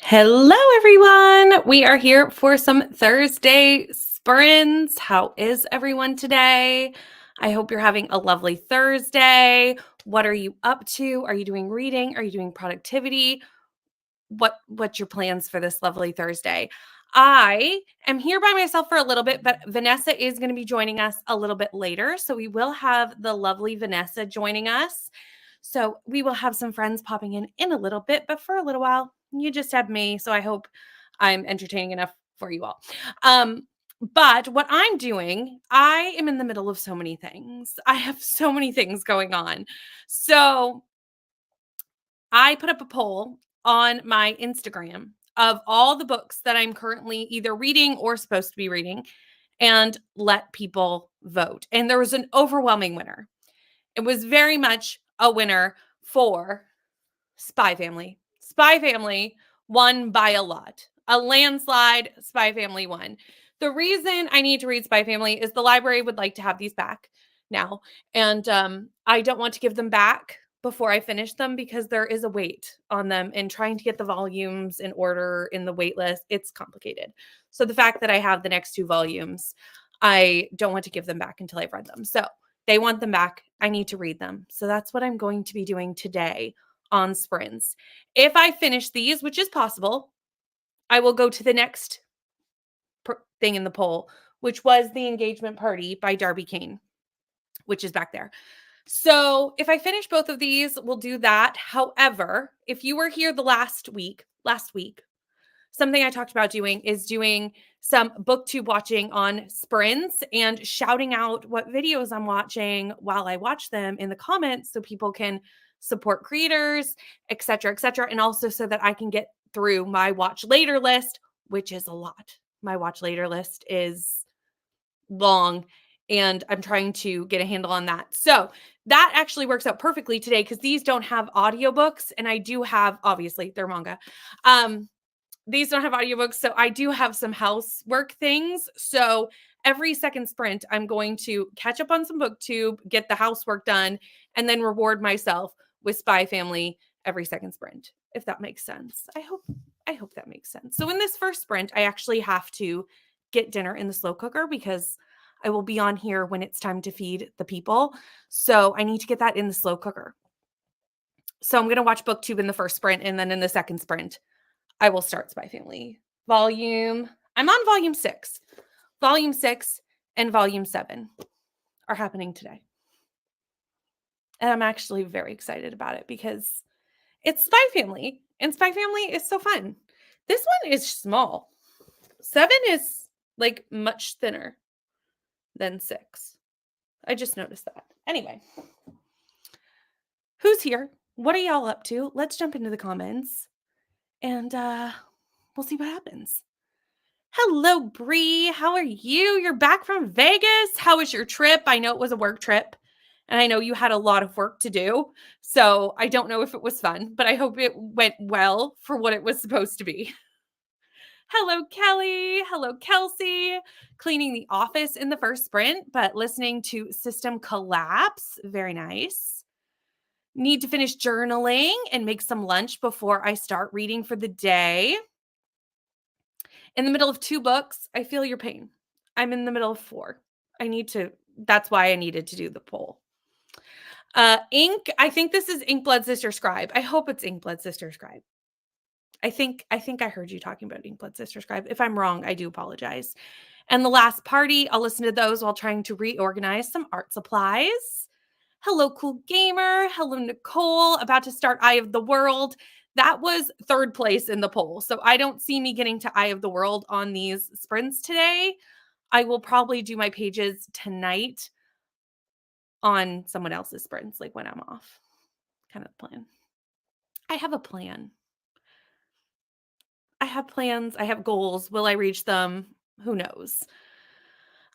Hello, everyone. We are here for some Thursday sprints. How is everyone today? I hope you're having a lovely Thursday. What are you up to? Are you doing reading? Are you doing productivity? What's your plans for this lovely Thursday? I am here by myself for a little bit, but Vanessa is going to be joining us a little bit later. So we will have the lovely Vanessa joining us. So we will have some friends popping in a little bit, but for a little while, you just have me. So I hope I'm entertaining enough for you all. But what I'm doing, I am in the middle of so many things. I have so many things going on. So I put up a poll on my Instagram of all the books that I'm currently either reading or supposed to be reading and let people vote. And there was an overwhelming winner. It was very much a winner for Spy Family. Spy Family won by a lot. A landslide, Spy Family won. The reason I need to read Spy Family is the library would like to have these back now. And I don't want to give them back before I finish them because there is a wait on them and trying to get the volumes in order in the wait list, it's complicated. So the fact that I have the next two volumes, I don't want to give them back until I've read them. So they want them back. I need to read them. So that's what I'm going to be doing today on sprints. If I finish these, which is possible, I will go to the next thing in the poll, which was The Engagement Party by Darby Kane, which is back there. So if I finish both of these, we'll do that. However, if you were here the last week, something I talked about doing is doing some booktube watching on sprints and shouting out what videos I'm watching while I watch them in the comments so people can support creators, et cetera, and also so that I can get through my watch later list, which is a lot. My watch later list is long and I'm trying to get a handle on that. So that actually works out perfectly today because these don't have audiobooks and I do have, obviously, they're manga. These don't have audiobooks, so I do have some housework things. So every second sprint, I'm going to catch up on some booktube, get the housework done, and then reward myself with Spy Family every second sprint, if that makes sense. I hope that makes sense. So in this first sprint, I actually have to get dinner in the slow cooker because I will be on here when it's time to feed the people. So I need to get that in the slow cooker. So I'm going to watch booktube in the first sprint, and then in the second sprint, I will start Spy Family. I'm on volume 6. Volume 6 and volume 7 are happening today. And I'm actually very excited about it because it's Spy Family, and Spy Family is so fun. This one is small. 7 is like much thinner than 6. I just noticed that. Anyway, who's here? What are y'all up to? Let's jump into the comments and we'll see what happens. Hello, Bree. How are you? You're back from Vegas. How was your trip? I know it was a work trip, and I know you had a lot of work to do. So I don't know if it was fun, but I hope it went well for what it was supposed to be. Hello, Kelly. Hello, Kelsey. Cleaning the office in the first sprint, but listening to System Collapse. Very nice. Need to finish journaling and make some lunch before I start reading for the day. In the middle of 2 books, I feel your pain. I'm in the middle of 4. That's why I needed to do the poll. Ink, I think this is Inkblood Sister Scribe. I hope it's Inkblood Sister Scribe. I think I heard you talking about Inkblood Sister Scribe. If I'm wrong, I do apologize. And The Last Party, I'll listen to those while trying to reorganize some art supplies. Hello, Cool Gamer. Hello, Nicole. About to start Eye of the World. That was 3rd place in the poll. So I don't see me getting to Eye of the World on these sprints today. I will probably do my pages tonight on someone else's sprints, like when I'm off. Kind of the plan. I have a plan. I have plans. I have goals. Will I reach them? Who knows?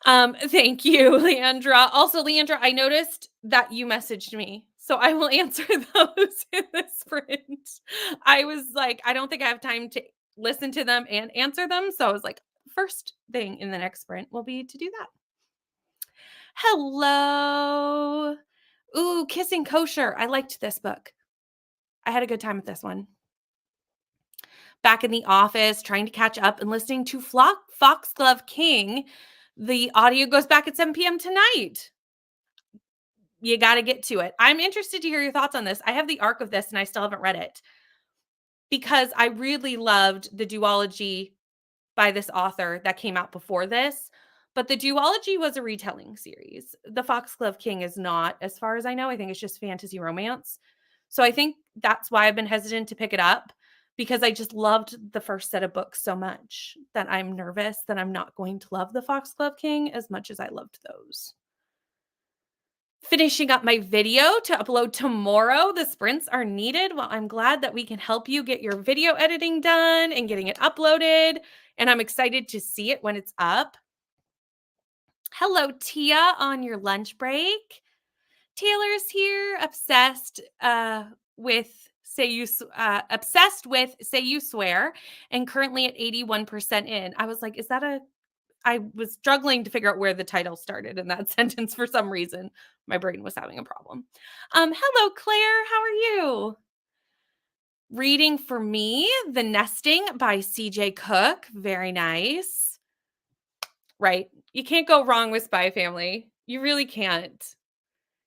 Thank you, Leandra. Also, Leandra, I noticed that you messaged me, so I will answer those in the sprint. I was like, I don't think I have time to listen to them and answer them, so I was like, first thing in the next sprint will be to do that. Hello. Ooh, Kissing Kosher. I liked this book. I had a good time with this one. back in the office trying to catch up and listening to Foxglove King. The audio goes back at 7 p.m. tonight. You got to get to it. I'm interested to hear your thoughts on this. I have the arc of this and I still haven't read it because I really loved the duology by this author that came out before this. But the duology was a retelling series. The Foxglove King is not, as far as I know. I think it's just fantasy romance. So I think that's why I've been hesitant to pick it up because I just loved the first set of books so much that I'm nervous that I'm not going to love the Foxglove King as much as I loved those. Finishing up my video to upload tomorrow. The sprints are needed. Well, I'm glad that we can help you get your video editing done and getting it uploaded. And I'm excited to see it when it's up. Hello, Tia, on your lunch break. Taylor's here, obsessed with Say You Swear, and currently at 81% in. I was like, is that a? I was struggling to figure out where the title started in that sentence for some reason. My brain was having a problem. Hello, Claire. How are you? Reading for me, The Nesting by C.J. Cook. Very nice. Right. You can't go wrong with Spy Family. You really can't.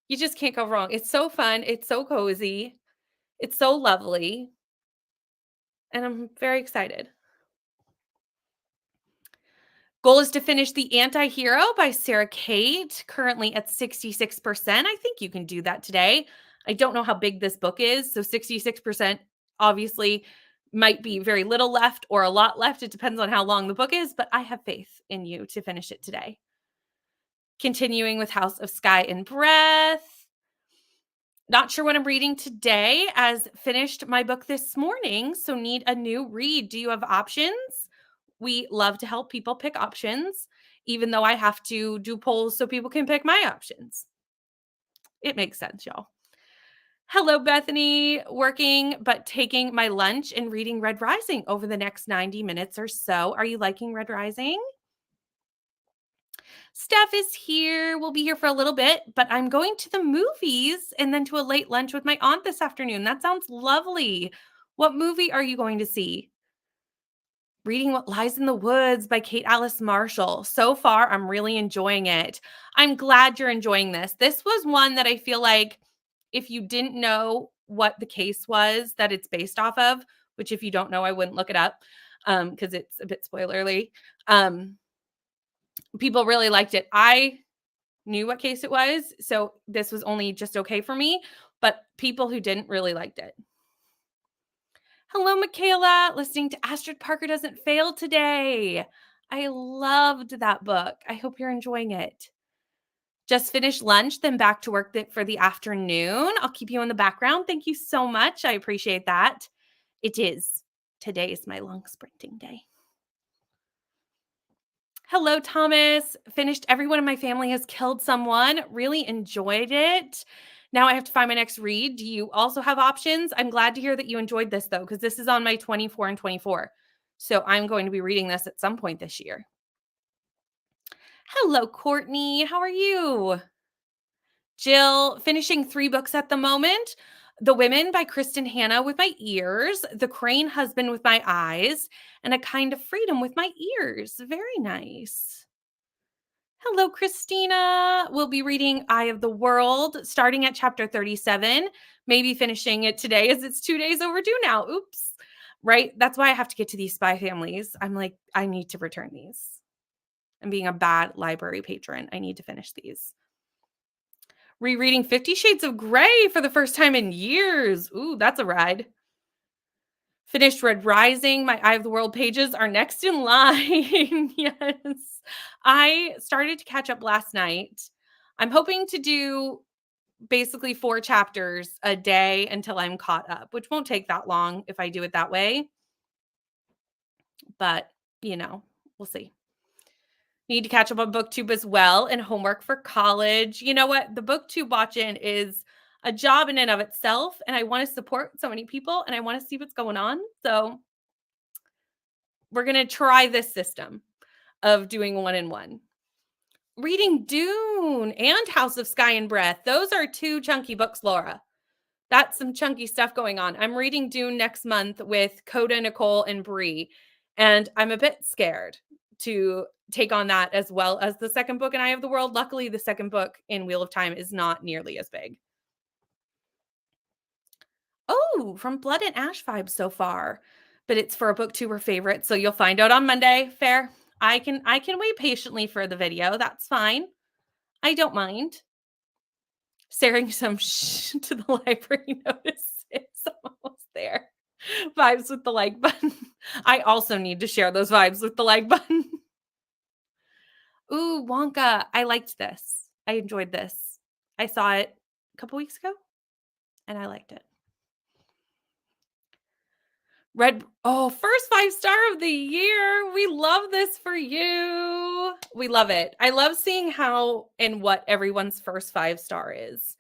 You just can't go wrong. It's so fun. It's so cozy. It's so lovely. And I'm very excited. Goal is to finish The Anti-Hero by Sarah Kate, currently at 66%. I think you can do that today. I don't know how big this book is, so 66% obviously might be very little left or a lot left. It depends on how long the book is, but I have faith in you to finish it today. Continuing with House of Sky and Breath. Not sure what I'm reading today, as finished my book this morning, so need a new read. Do you have options? We love to help people pick options, even though I have to do polls so people can pick my options. It makes sense, y'all. Hello, Bethany. Working, but taking my lunch and reading Red Rising over the next 90 minutes or so. Are you liking Red Rising? Steph is here. We'll be here for a little bit, but I'm going to the movies and then to a late lunch with my aunt this afternoon. That sounds lovely. What movie are you going to see? Reading What Lies in the Woods by Kate Alice Marshall. So far, I'm really enjoying it. I'm glad you're enjoying this. This was one that I feel like if you didn't know what the case was that it's based off of, which if you don't know, I wouldn't look it up because it's a bit spoilerly. People really liked it. I knew what case it was, so this was only just okay for me, but people who didn't really liked it. Hello, Michaela. Listening to Astrid Parker Doesn't Fail today. I loved that book. I hope you're enjoying it. Just finished lunch, then back to work for the afternoon. I'll keep you in the background. Thank you so much. I appreciate that. It is. Today is my long sprinting day. Hello, Thomas. Finished Everyone in My Family Has Killed Someone. Really enjoyed it. Now I have to find my next read. Do you also have options? I'm glad to hear that you enjoyed this, though, because this is on my 24 and 24. So I'm going to be reading this at some point this year. Hello, Courtney. How are you? Jill, finishing 3 books at the moment. The Women by Kristen Hanna with my ears, The Crane Husband with my eyes, and A Kind of Freedom with my ears. Very nice. Hello, Christina. We'll be reading Eye of the World, starting at chapter 37, maybe finishing it today as it's 2 days overdue now. Oops. Right? That's why I have to get to these Spy Families. I'm like, I need to return these. I'm being a bad library patron. I need to finish these. Rereading 50 Shades of Grey for the first time in years. Ooh, that's a ride. Finished Red Rising. My Eye of the World pages are next in line. Yes. I started to catch up last night. I'm hoping to do basically 4 chapters a day until I'm caught up, which won't take that long if I do it that way. But, we'll see. Need to catch up on BookTube as well and homework for college. You know what? The BookTube watching is a job in and of itself, and I want to support so many people, and I want to see what's going on. So we're going to try this system of doing 1-in-1. Reading Dune and House of Sky and Breath. Those are 2 chunky books, Laura. That's some chunky stuff going on. I'm reading Dune next month with Coda, Nicole, and Bree, and I'm a bit scared to take on that as well as the second book in Eye of the World. Luckily, the second book in Wheel of Time is not nearly as big. Oh, from Blood and Ash vibes so far, but it's for a BookTuber favorite, so you'll find out on Monday. Fair. I can wait patiently for the video. That's fine. I don't mind. Sharing some to the library notices. I'm almost there. Vibes with the like button. I also need to share those vibes with the like button. Ooh, Wonka. I liked this. I enjoyed this. I saw it a couple weeks ago and I liked it. First 5-star of the year. We love this for you. We love it. I love seeing how and what everyone's first 5-star is.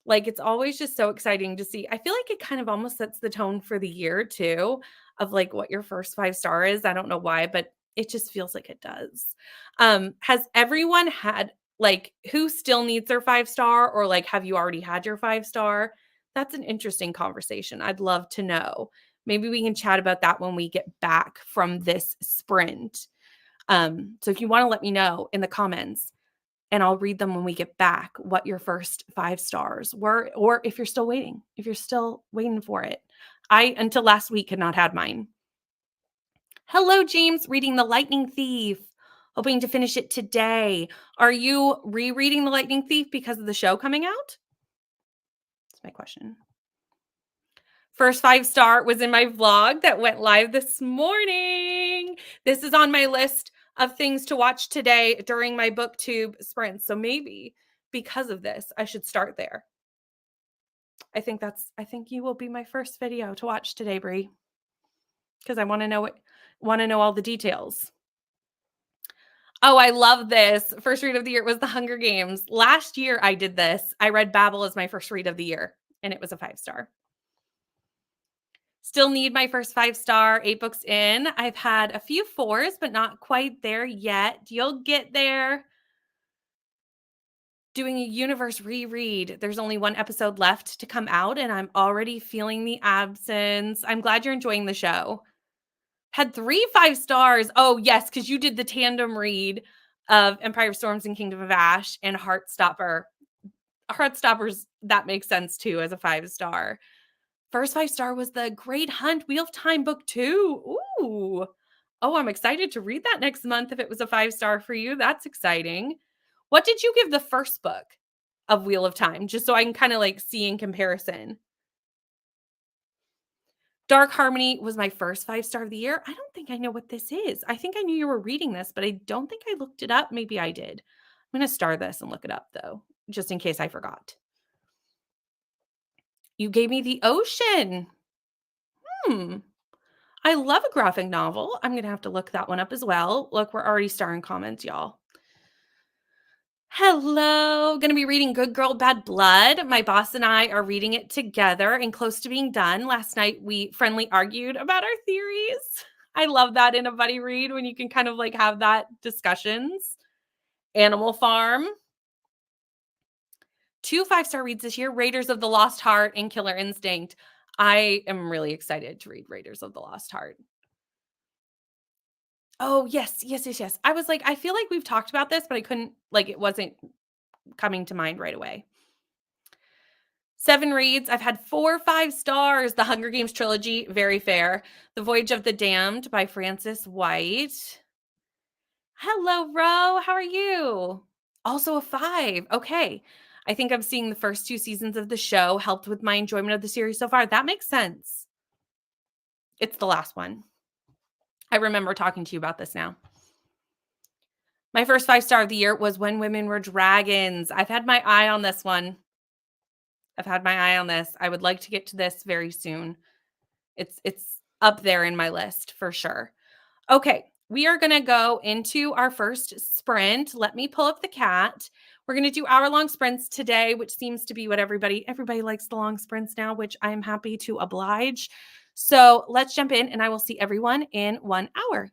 Like, it's always just so exciting to see. I feel like it kind of almost sets the tone for the year too, of like what your first 5-star is. I don't know why, but it just feels like it does. Has everyone had like who still needs their 5-star, or like have you already had your 5-star? That's an interesting conversation. I'd love to know. Maybe we can chat about that when we get back from this sprint. So if you want to let me know in the comments, and I'll read them when we get back, what your first 5 stars were, or if you're still waiting for it. I, until last week, had not had mine. Hello, James, reading The Lightning Thief. Hoping to finish it today. Are you rereading The Lightning Thief because of the show coming out? That's my question. First 5-star was in my vlog that went live this morning. This is on my list of things to watch today during my BookTube sprint. So maybe because of this, I should start there. I think you will be my first video to watch today, Brie. Because I want to know all the details. Oh, I love this. First read of the year was The Hunger Games. Last year I did this. I read Babel as my first read of the year, and it was a 5-star. Still need my first 5-star, 8 books in. I've had a few 4s, but not quite there yet. You'll get there. Doing a universe reread. There's only 1 episode left to come out, and I'm already feeling the absence. I'm glad you're enjoying the show. Had 3 5-stars. Oh, yes, because you did the tandem read of Empire of Storms and Kingdom of Ash and Heartstopper. Heartstoppers, that makes sense too as a 5-star. First 5-star was The Great Hunt, Wheel of Time book 2. Ooh. Oh, I'm excited to read that next month if it was a 5-star for you. That's exciting. What did you give the first book of Wheel of Time? Just so I can kind of like see in comparison. Dark Harmony was my first 5-star of the year. I don't think I know what this is. I think I knew you were reading this, but I don't think I looked it up. Maybe I did. I'm going to star this and look it up though, just in case I forgot. You gave me The Ocean. I love a graphic novel. I'm going to have to look that one up as well. Look, we're already starring comments, y'all. Hello. Going to be reading Good Girl, Bad Blood. My boss and I are reading it together and close to being done. Last night, we friendly argued about our theories. I love that in a buddy read when you can kind of like have that discussions. Animal Farm. 2 5-star reads this year, Raiders of the Lost Heart and Killer Instinct. I am really excited to read Raiders of the Lost Heart. Oh, yes. I was like, I feel like we've talked about this, but I couldn't, like, it wasn't coming to mind right away. 7 reads. I've had 4 5-stars. The Hunger Games trilogy, very fair. The Voyage of the Damned by Frances White. Hello, Ro. How are you? Also a 5. Okay. I think I'm seeing the first 2 seasons of the show helped with my enjoyment of the series so far. That makes sense. It's the last one. I remember talking to you about this now. My first 5-star of the year was When Women Were Dragons. I've had my eye on this one. I would like to get to this very soon. It's up there in my list for sure. Okay, we are going to go into our first sprint. Let me pull up the cat. We're going to do hour-long sprints today, which seems to be what everybody likes the long sprints now, which I'm happy to oblige. So let's jump in and I will see everyone in 1 hour.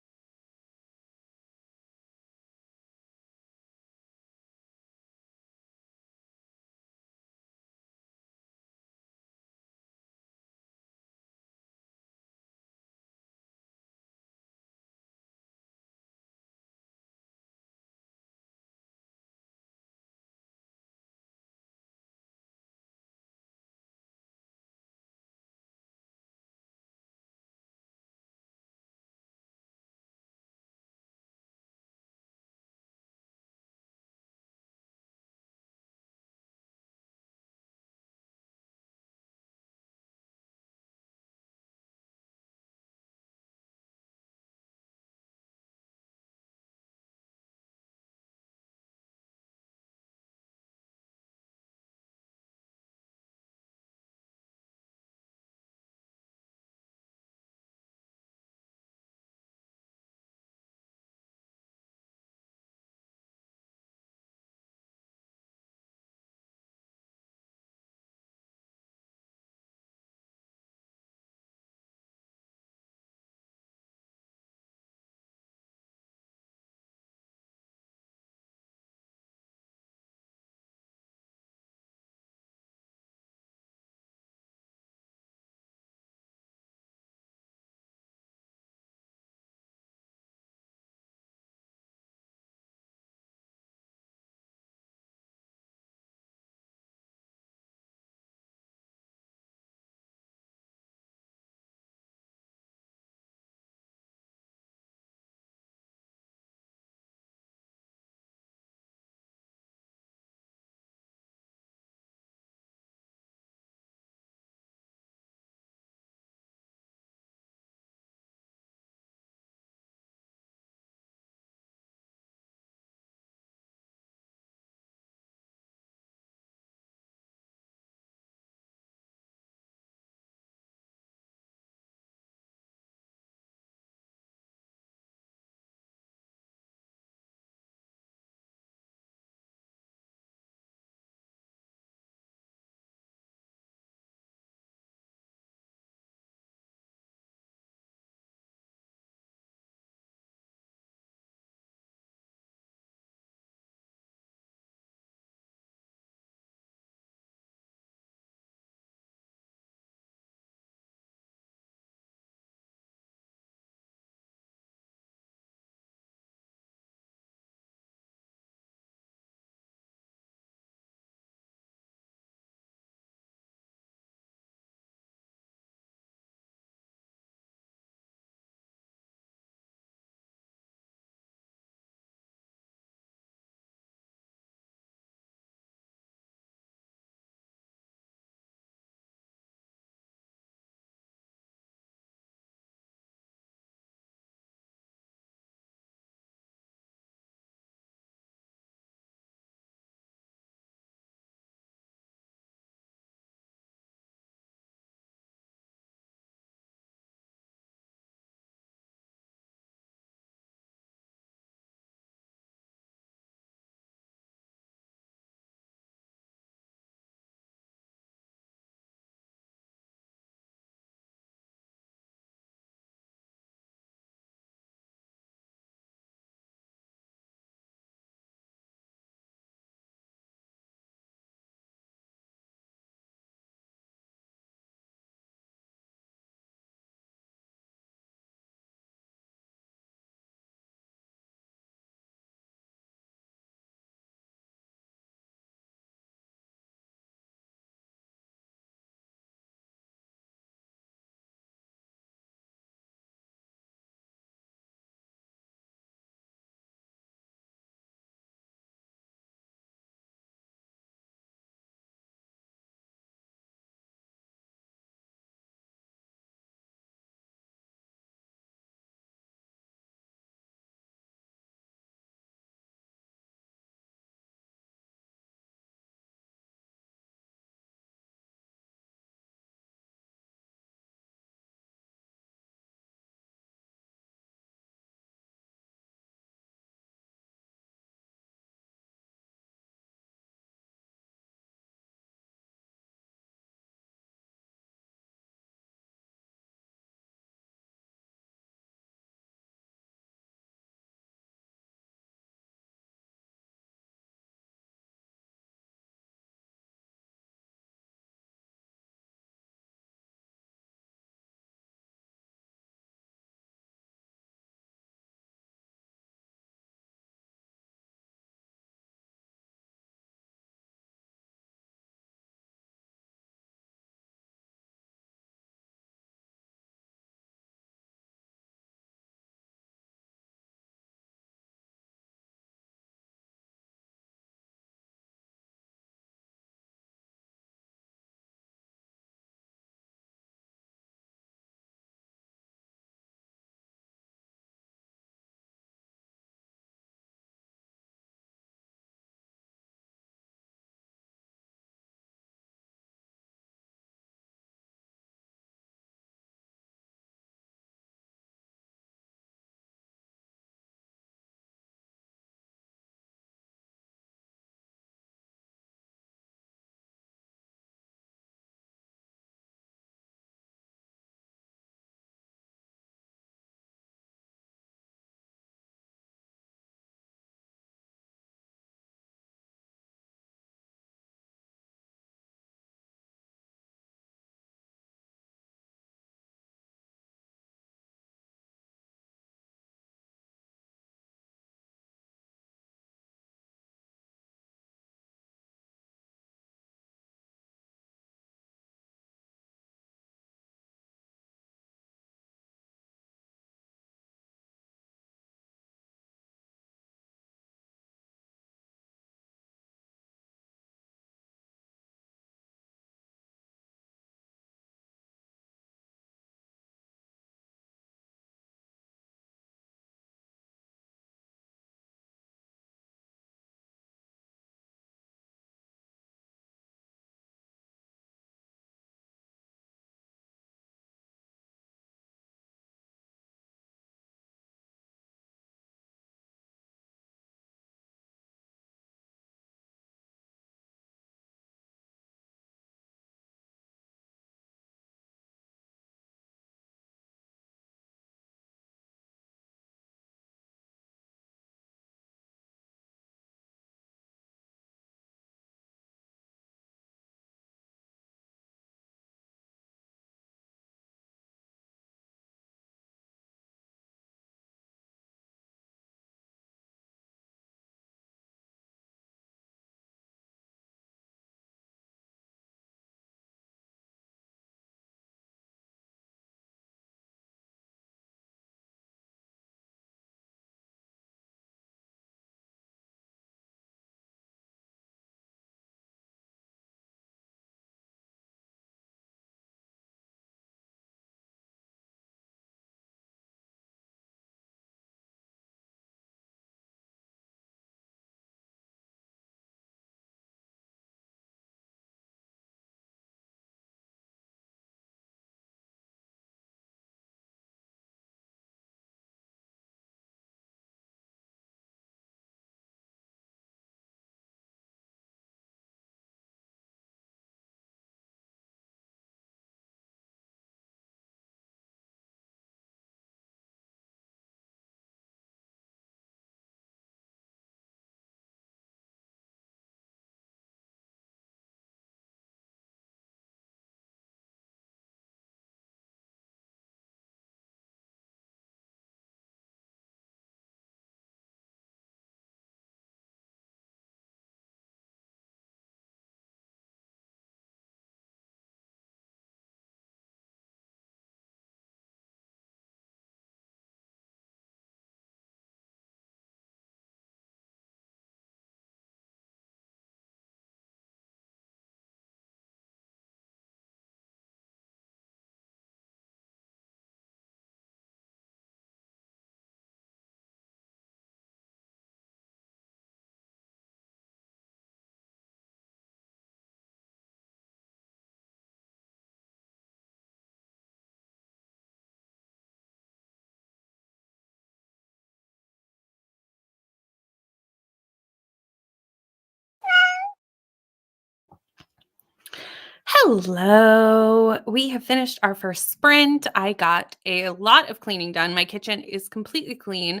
Hello. We have finished our first sprint. I got a lot of cleaning done. My kitchen is completely clean.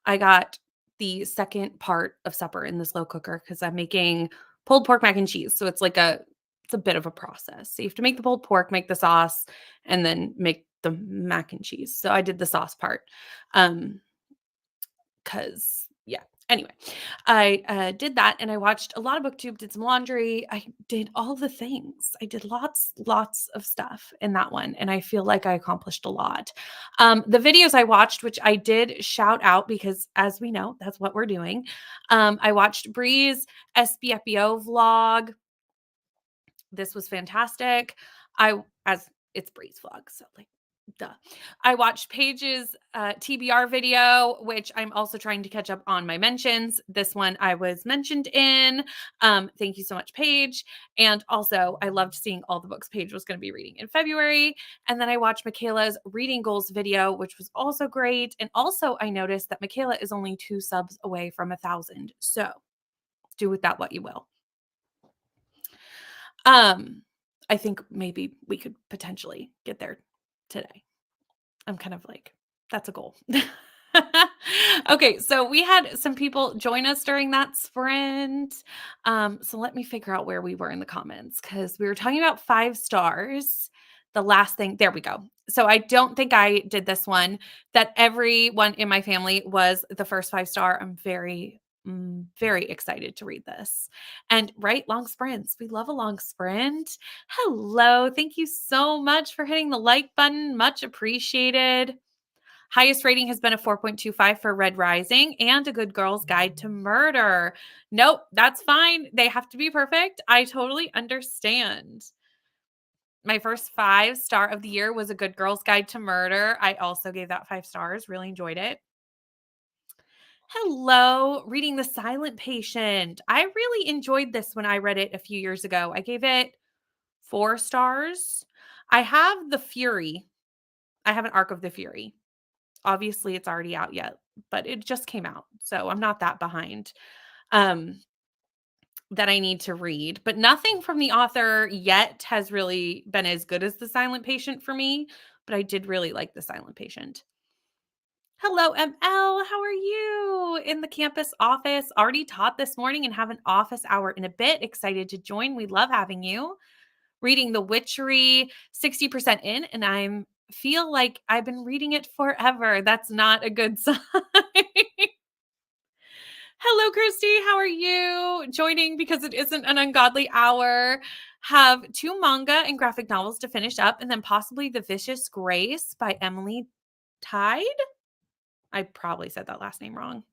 I got the second part of supper in the slow cooker because I'm making pulled pork mac and cheese. So it's a bit of a process. So you have to make the pulled pork, make the sauce, and then make the mac and cheese. So I did the sauce part. Um, because yeah. Anyway, I did that and I watched a lot of booktube, did some laundry. I did all the things. I did lots of stuff in that one, and I feel like I accomplished a lot. The videos I watched, which I did shout out because, as we know, that's what we're doing. I watched Bree's SBFBO vlog. This was fantastic. I as it's Bree's vlog, so like duh. I watched Paige's TBR video, which I'm also trying to catch up on my mentions. This one I was mentioned in. Thank you so much, Paige. And also, I loved seeing all the books Paige was going to be reading in February. And then I watched Michaela's reading goals video, which was also great. And also, I noticed that Michaela is only 2 subs away from 1,000. So do with that what you will. I think maybe we could potentially get there today. I'm kind of like, that's a goal. Okay, so we had some people join us during that sprint. So let me figure out where we were in the comments because we were talking about 5 stars. The last thing, there we go. So I don't think I did this one, that everyone in my family was the first 5-star. I'm very excited to read this. And right, long sprints. We love a long sprint. Hello. Thank you so much for hitting the like button. Much appreciated. Highest rating has been a 4.25 for Red Rising and A Good Girl's Guide to Murder. Nope, that's fine. They have to be perfect. I totally understand. My first 5-star of the year was A Good Girl's Guide to Murder. I also gave that 5 stars. Really enjoyed it. Hello, reading The Silent Patient. I really enjoyed this when I read it a few years ago. I gave it 4 stars. I have The Fury. I have an Arc of the Fury. Obviously, it's already out yet, but it just came out. So I'm not that behind that I need to read. But nothing from the author yet has really been as good as The Silent Patient for me. But I did really like The Silent Patient. Hello, ML. How are you? In the campus office. Already taught this morning and have an office hour in a bit. Excited to join. We love having you. Reading The Witchery, 60% in, and I feel like I've been reading it forever. That's not a good sign. Hello, Christy. How are you? Joining because it isn't an ungodly hour. Have 2 manga and graphic novels to finish up, and then possibly The Vicious Grace by Emily Tide. I probably said that last name wrong.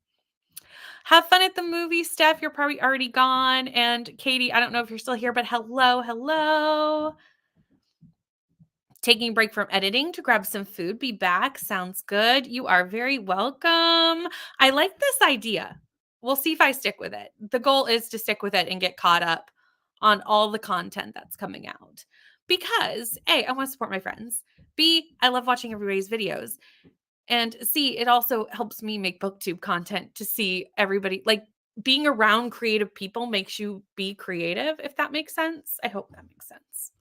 Have fun at the movie, Steph. You're probably already gone. And Katie, I don't know if you're still here, but hello. Taking a break from editing to grab some food. Be back. Sounds good. You are very welcome. I like this idea. We'll see if I stick with it. The goal is to stick with it and get caught up on all the content that's coming out. Because A, I want to support my friends. B, I love watching everybody's videos. And C, it also helps me make booktube content to see everybody. Like, being around creative people makes you be creative, if that makes sense. I hope that makes sense.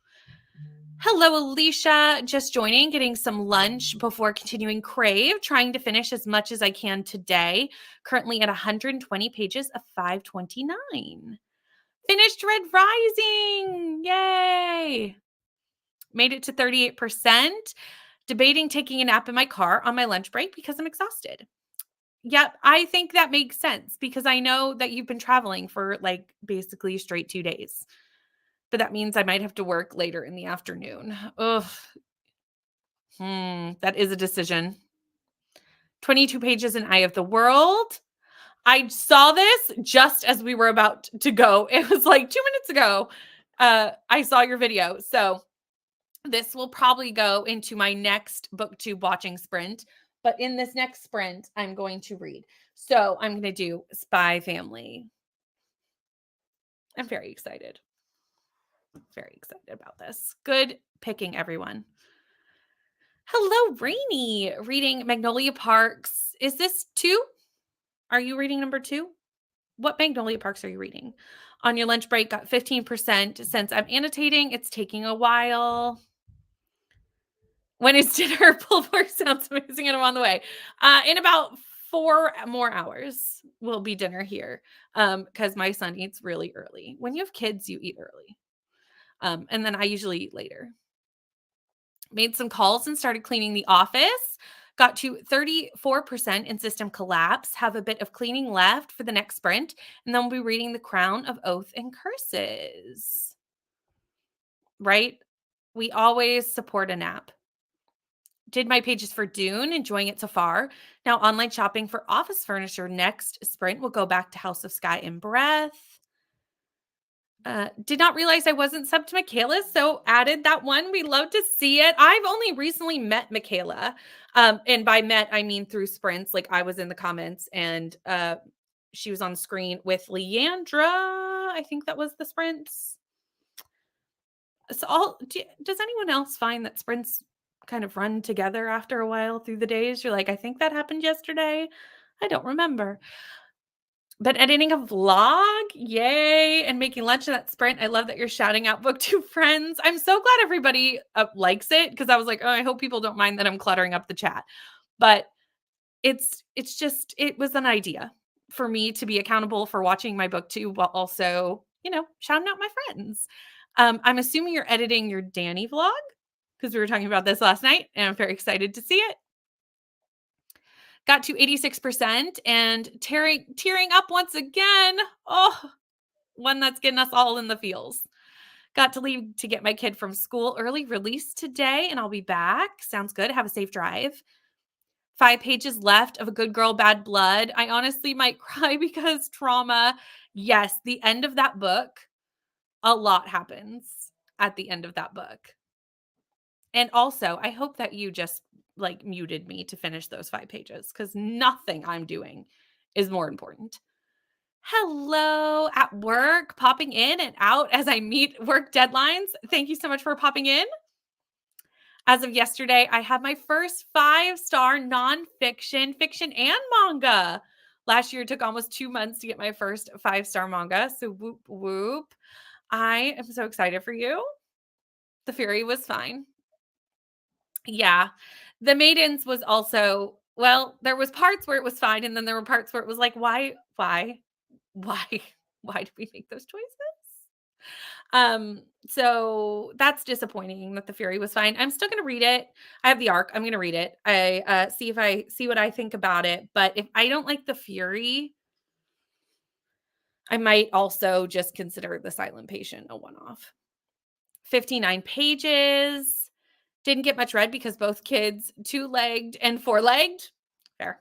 Hello, Alicia. Just joining, getting some lunch before continuing Crave, trying to finish as much as I can today. Currently at 120 pages of 529. Finished Red Rising. Yay. Made it to 38%. Debating taking a nap in my car on my lunch break because I'm exhausted. Yep, I think that makes sense because I know that you've been traveling for like basically straight 2 days. But that means I might have to work later in the afternoon. Ugh. That is a decision. 22 pages in Eye of the World. I saw this just as we were about to go. It was like 2 minutes ago. I saw your video. So this will probably go into my next booktube watching sprint. But in this next sprint, I'm going to read. So I'm going to do Spy Family. I'm very excited. Very excited about this. Good picking, everyone. Hello, Rainy. Reading Magnolia Parks. Is this 2? Are you reading number 2? What Magnolia Parks are you reading? On your lunch break, got 15%. Since I'm annotating, it's taking a while. When is dinner? Pulled pork sounds amazing, and I'm on the way. In about 4 more hours will be dinner here, because my son eats really early. When you have kids, you eat early, and then I usually eat later. Made some calls and started cleaning the office. Got to 34% in system collapse. Have a bit of cleaning left for the next sprint, and then we'll be reading The Crown of Oath and Curses. Right? We always support a nap. Did my pages for Dune, enjoying it so far. Now online shopping for office furniture. Next sprint will go back to House of Sky and Breath. Did not realize I wasn't subbed to Michaela, so added that one. We love to see it. I've only recently met Michaela. And by met, I mean through sprints. Like I was in the comments and she was on screen with Leandra. I think that was the sprints. So does anyone else find that sprints kind of run together after a while through the days? You're like, I think that happened yesterday. I don't remember. But editing a vlog, yay, and making lunch in that sprint. I love that you're shouting out book to friends. I'm so glad everybody likes it because I was like, oh, I hope people don't mind that I'm cluttering up the chat. But it's just it was an idea for me to be accountable for watching my booktube while also, shouting out my friends. I'm assuming you're editing your Danny vlog because we were talking about this last night, and I'm very excited to see it. Got to 86% and tearing up once again. Oh, one that's getting us all in the feels. Got to leave to get my kid from school early. Release today, and I'll be back. Sounds good. Have a safe drive. 5 pages left of A Good Girl, Bad Blood. I honestly might cry because trauma. Yes, the end of that book, a lot happens at the end of that book. And also, I hope that you just muted me to finish those 5 pages because nothing I'm doing is more important. Hello at work, popping in and out as I meet work deadlines. Thank you so much for popping in. As of yesterday, I had my first 5-star nonfiction, fiction, and manga. Last year, it took almost 2 months to get my first 5-star manga. So whoop, whoop. I am so excited for you. The Fury was fine. Yeah. The Maidens was also, well, there was parts where it was fine, and then there were parts where it was like, why did we make those choices? So that's disappointing that The Fury was fine. I'm still gonna read it. I have the arc. I'm gonna read it. I see what I think about it. But if I don't like The Fury, I might also just consider The Silent Patient a one-off. 59 pages. Didn't get much read because both kids 2-legged and 4-legged. Fair.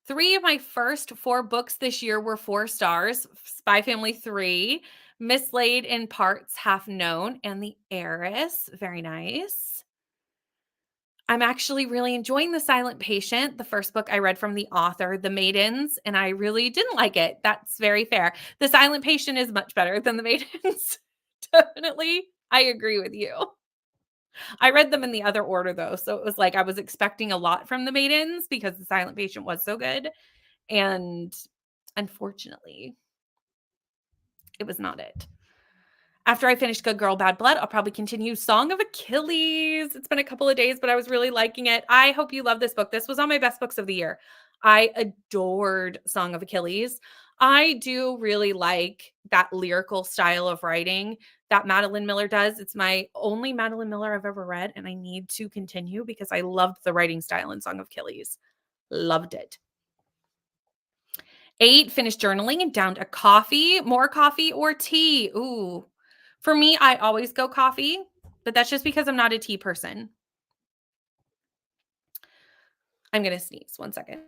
3 of my first 4 books this year were 4 stars. Spy Family 3, Mislaid in Parts, Half Known, and The Heiress. Very nice. I'm actually really enjoying The Silent Patient, the first book I read from the author, The Maidens, and I really didn't like it. That's very fair. The Silent Patient is much better than The Maidens. Definitely. I agree with you. I read them in the other order though. So it was like I was expecting a lot from The Maidens because The Silent Patient was so good. And unfortunately, it was not it. After I finish Good Girl, Bad Blood, I'll probably continue Song of Achilles. It's been a couple of days, but I was really liking it. I hope you love this book. This was on my best books of the year. I adored Song of Achilles. I do really like that lyrical style of writing that Madeline Miller does. It's my only Madeline Miller I've ever read, and I need to continue because I loved the writing style in Song of Achilles. Loved it. 8, finished journaling and downed a coffee. More coffee or tea? Ooh. For me, I always go coffee, but that's just because I'm not a tea person. I'm going to sneeze. 1 second.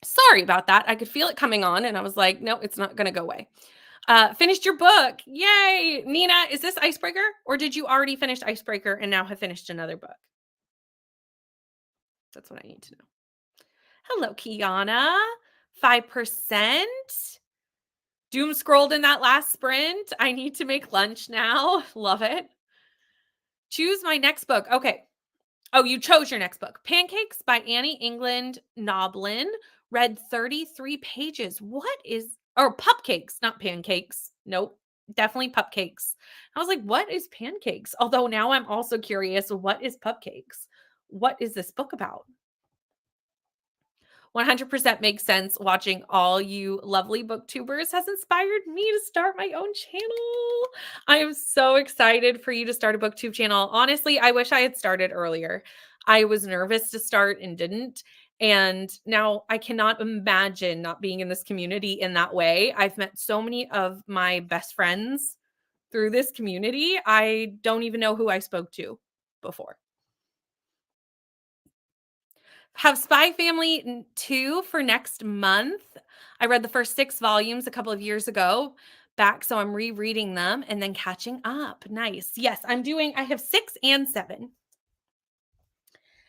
Sorry about that. I could feel it coming on, and I was like, no, it's not going to go away. Finished your book. Yay. Nina, is this Icebreaker? Or did you already finish Icebreaker and now have finished another book? That's what I need to know. Hello, Kiana. 5%. Doom scrolled in that last sprint. I need to make lunch now. Love it. Choose my next book. Okay. Oh, you chose your next book. Pancakes by Annie England Noblin. Read 33 pages. What is, or Pupcakes, not pancakes. Nope. Definitely Pupcakes. I was like, what is pancakes? Although now I'm also curious, what is Pupcakes? What is this book about? 100% makes sense. Watching all you lovely booktubers has inspired me to start my own channel. I am so excited for you to start a booktube channel. Honestly, I wish I had started earlier. I was nervous to start and didn't. And now I cannot imagine not being in this community in that way. I've met so many of my best friends through this community. I don't even know who I spoke to before. Have Spy Family 2 for next month. I read the first 6 volumes a couple of years ago back, so I'm rereading them and then catching up. Nice. Yes, I have 6 and 7.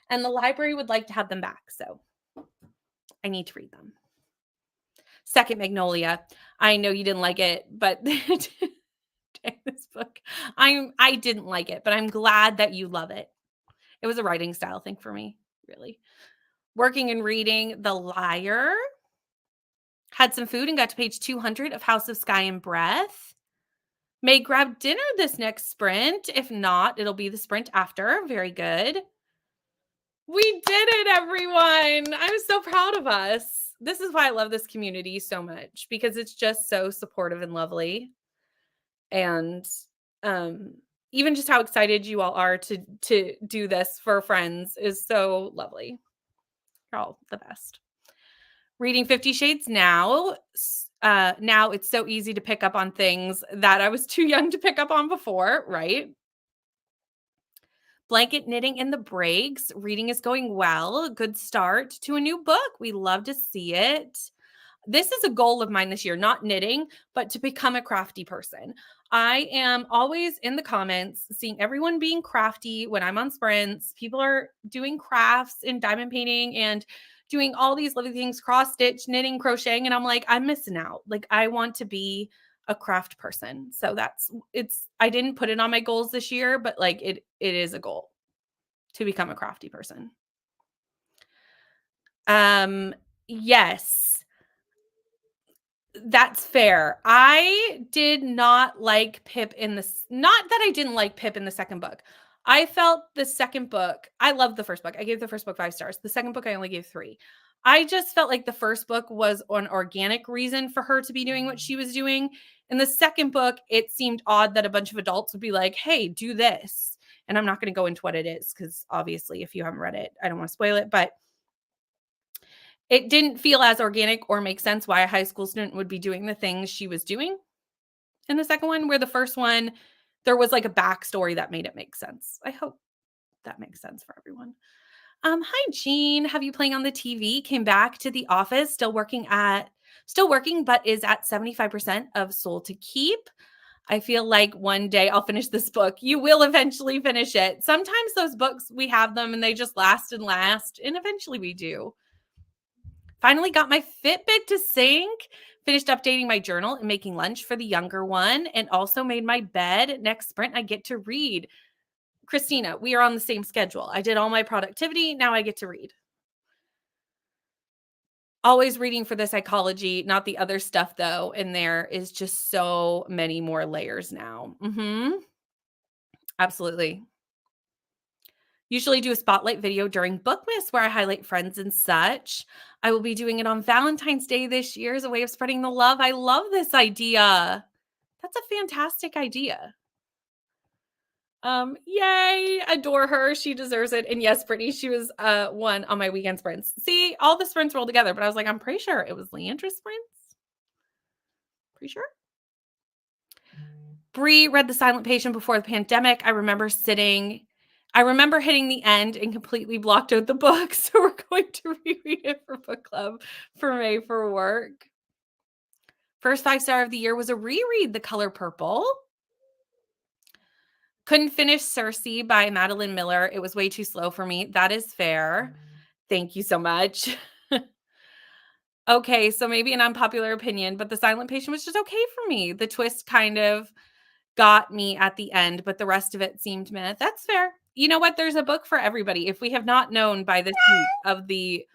And the library would like to have them back, so I need to read them. Second Magnolia. I know you didn't like it, but this book, I didn't like it, but I'm glad that you love it. It was a writing style thing for me, really. Working and reading The Liar. Had some food and got to page 200 of House of Sky and Breath. May grab dinner this next sprint. If not, it'll be the sprint after. Very good. We did it, everyone. I'm so proud of us. This is why I love this community so much, because it's just so supportive and lovely. And even just how excited you all are to do this for friends is so lovely. You're all the best. Reading 50 Shades now. Now it's so easy to pick up on things that I was too young to pick up on before, right? Blanket knitting in the breaks. Reading is going well. Good start to a new book. We love to see it. This is a goal of mine this year, not knitting, but to become a crafty person. I am always in the comments seeing everyone being crafty when I'm on sprints. People are doing crafts and diamond painting and doing all these living things, cross stitch, knitting, crocheting. And I'm like, I'm missing out. Like, I want to be a craft person. So I didn't put it on my goals this year, but like it is a goal to become a crafty person. Yes. That's fair. I did not like Pip in this. Not that I didn't like Pip in the second book. I felt the second book, I loved the first book. I gave the first book 5 stars. The second book, I only gave 3. I just felt like the first book was an organic reason for her to be doing what she was doing. In the second book, it seemed odd that a bunch of adults would be like, hey, do this. And I'm not going to go into what it is because obviously, if you haven't read it, I don't want to spoil it. But it didn't feel as organic or make sense why a high school student would be doing the things she was doing in the second one, where the first one, there was like a backstory that made it make sense. I hope that makes sense for everyone. Hi, Jean. Have you playing on the TV? Came back to the office, still working, but is at 75% of Soul to Keep. I feel like one day I'll finish this book. You will eventually finish it. Sometimes those books, we have them and they just last, and eventually we do. Finally got my Fitbit to sync, finished updating my journal and making lunch for the younger one, and also made my bed. Next sprint, I get to read. Christina, we are on the same schedule. I did all my productivity. Now I get to read. Always reading for the psychology, not the other stuff, though. And there is just so many more layers now. Absolutely. Usually do a spotlight video during Bookmas where I highlight friends and such. I will be doing it on Valentine's Day this year as a way of spreading the love. I love this idea. That's a fantastic idea. Yay, adore her. She deserves it. And yes, Brittany, she was one on my weekend sprints. See, all the sprints rolled together, but I was like, I'm pretty sure it was Leandra's sprints. Pretty sure. Bree read The Silent Patient before the pandemic. I remember hitting the end and completely blocked out the book. So we're going to reread it for book club for May for work. First 5-star of the year was a reread, The Color Purple. Couldn't finish Circe by Madeline Miller. It was way too slow for me. That is fair. Thank you so much. Okay, so maybe an unpopular opinion, but The Silent Patient was just okay for me. The twist kind of got me at the end, but the rest of it seemed meh. That's fair. You know what? There's a book for everybody. If we have not known by this week of the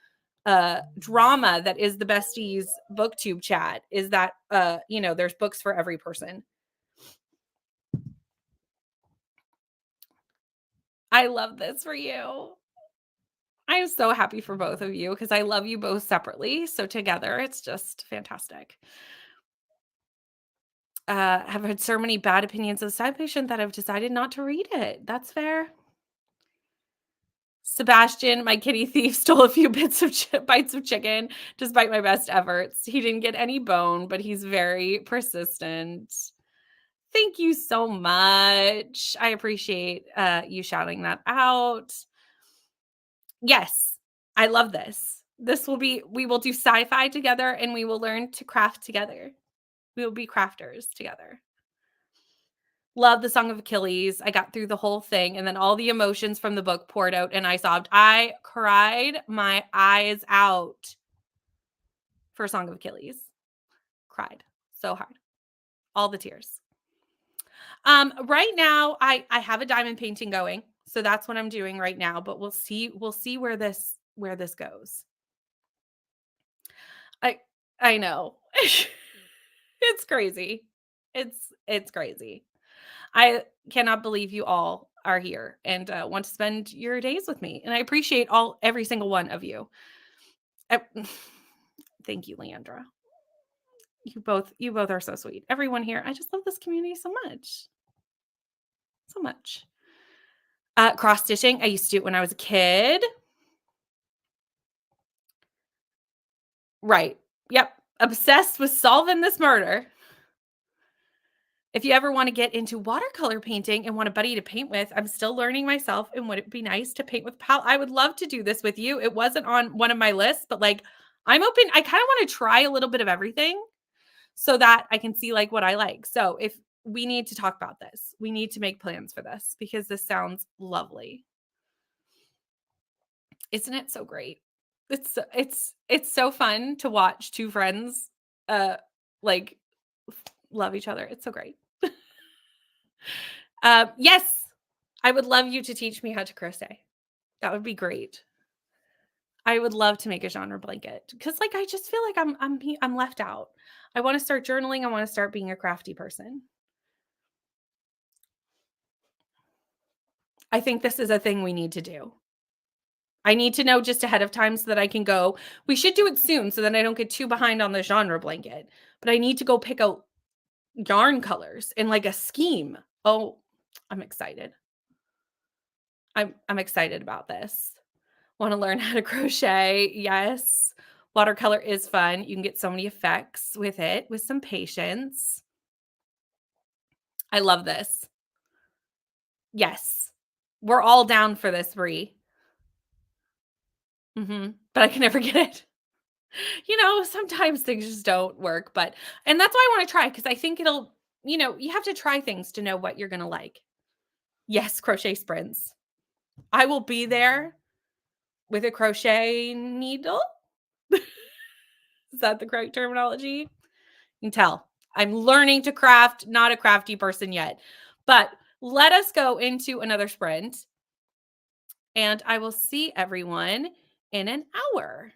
drama that is the besties booktube chat, is that there's books for every person. I love this for you. I am so happy for both of you because I love you both separately. So together, it's just fantastic. Have heard so many bad opinions of Side Patient that I've decided not to read it. That's fair. Sebastian, my kitty thief, stole a few bites of chicken despite my best efforts. He didn't get any bone, but he's very persistent. Thank you so much. I appreciate you shouting that out. Yes, I love this. We will do sci-fi together and we will learn to craft together. We will be crafters together. Love the Song of Achilles. I got through the whole thing and then all the emotions from the book poured out and I sobbed. I cried my eyes out for Song of Achilles. Cried so hard. All the tears. Right now I have a diamond painting going. So that's what I'm doing right now, but we'll see where this goes. I know. It's crazy. It's crazy. I cannot believe you all are here and want to spend your days with me. And I appreciate every single one of you. I, thank you, Leandra. You both are so sweet. Everyone here. I just love this community so much. So much. Cross stitching. I used to do it when I was a kid. Right. Yep. Obsessed with solving this murder. If you ever want to get into watercolor painting and want a buddy to paint with, I'm still learning myself. And would it be nice to paint with Pal? I would love to do this with you. It wasn't on one of my lists, but like I'm open. I kind of want to try a little bit of everything so that I can see like what I like. So if we need to talk about this, we need to make plans for this because this sounds lovely. Isn't it so great? It's so fun to watch two friends like love each other. It's so great. Yes, I would love you to teach me how to crochet. That would be great. I would love to make a genre blanket because like I just feel like I'm left out. I want to start journaling. I want to start being a crafty person. I think this is a thing we need to do. I need to know just ahead of time so that I can go. We should do it soon so that I don't get too behind on the genre blanket. But I need to go pick out yarn colors and like a scheme. Oh, I'm excited. I'm excited about this. Want to learn how to crochet? Yes. Watercolor is fun. You can get so many effects with it with some patience. I love this. Yes. We're all down for this, Brie. But I can never get it. Sometimes things just don't work, and that's why I want to try because I think it'll, you have to try things to know what you're going to like. Yes, crochet sprints. I will be there with a crochet needle. Is that the correct terminology? You can tell I'm learning to craft, not a crafty person yet. But let us go into another sprint and I will see everyone in an hour.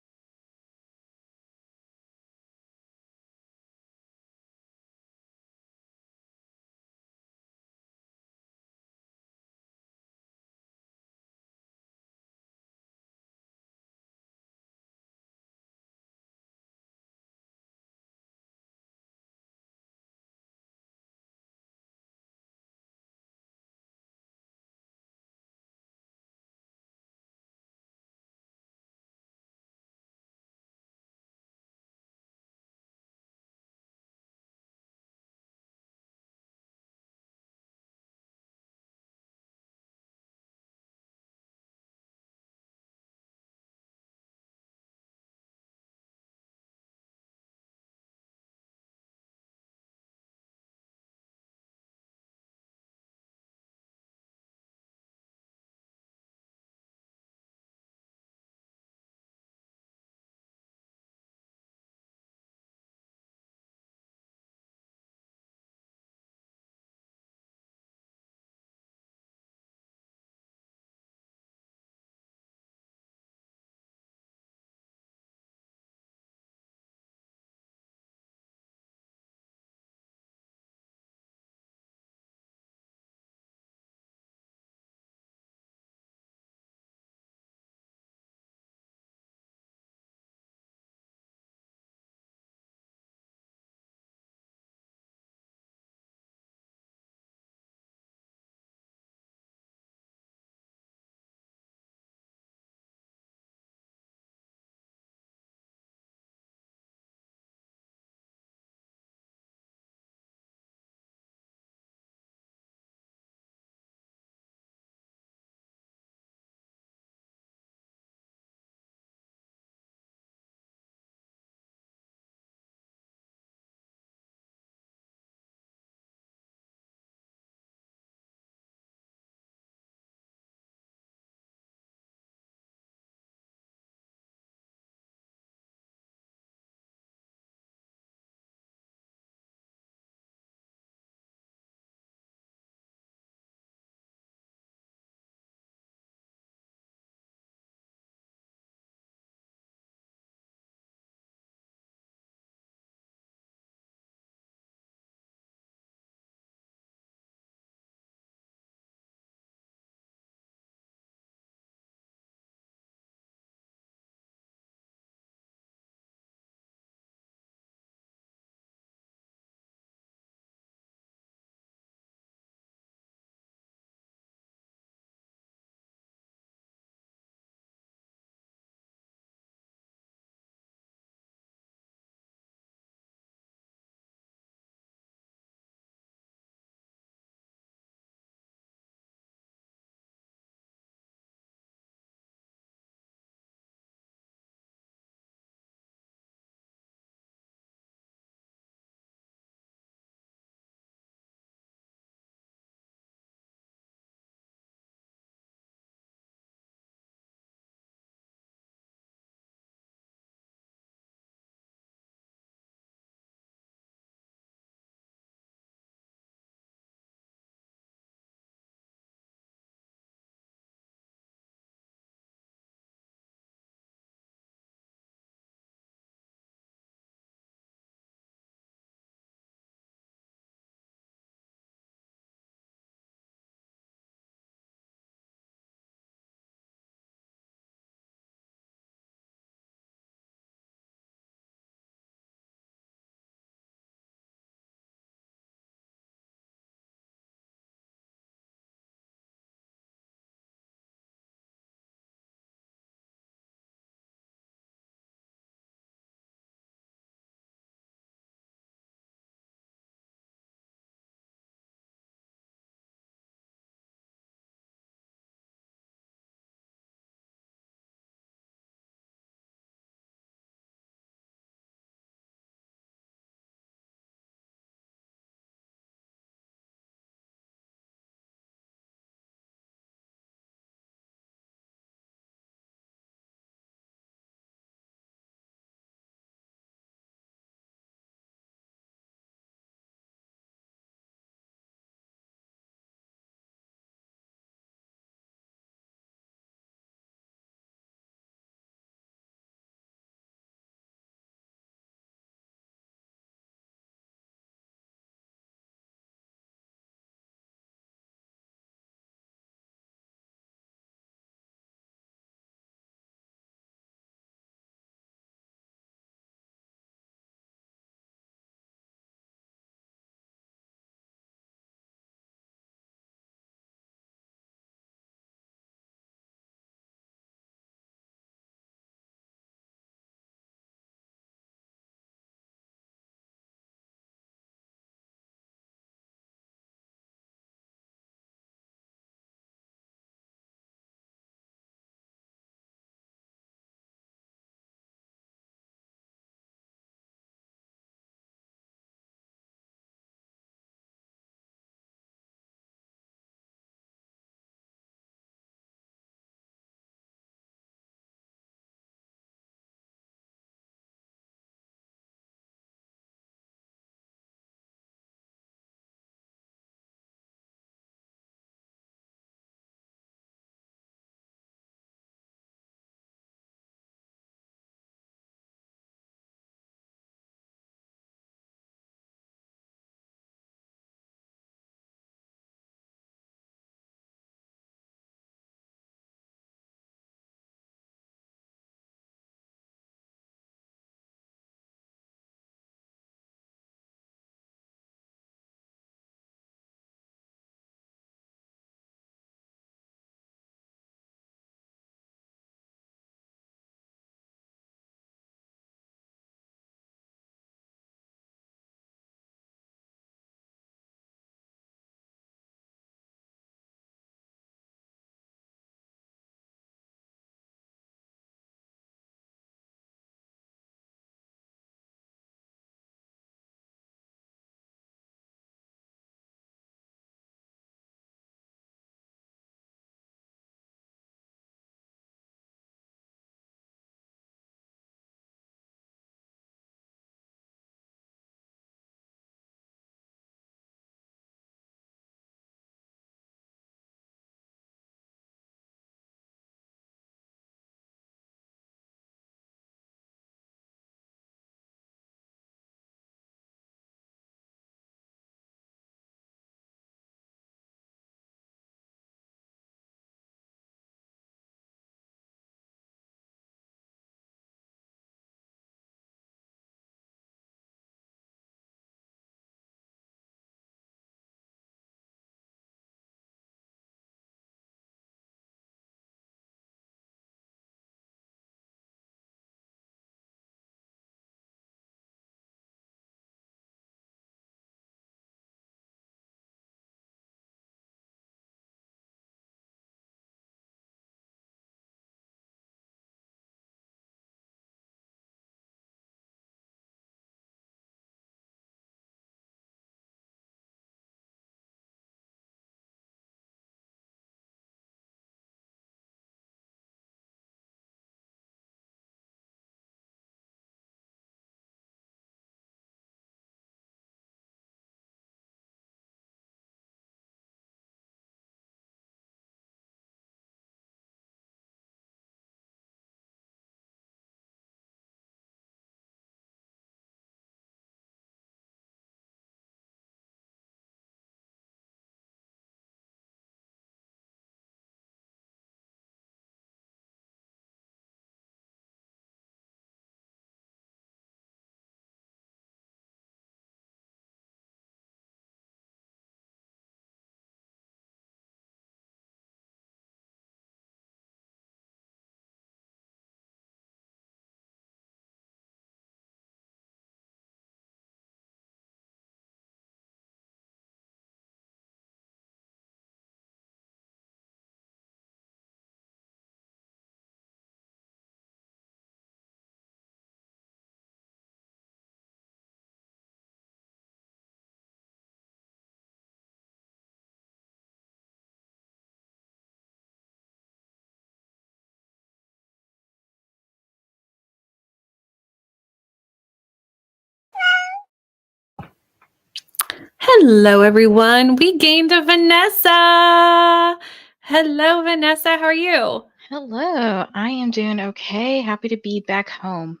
Hello, everyone. We gained a Vanessa. Hello, Vanessa. How are you? Hello, I am doing okay. Happy to be back home.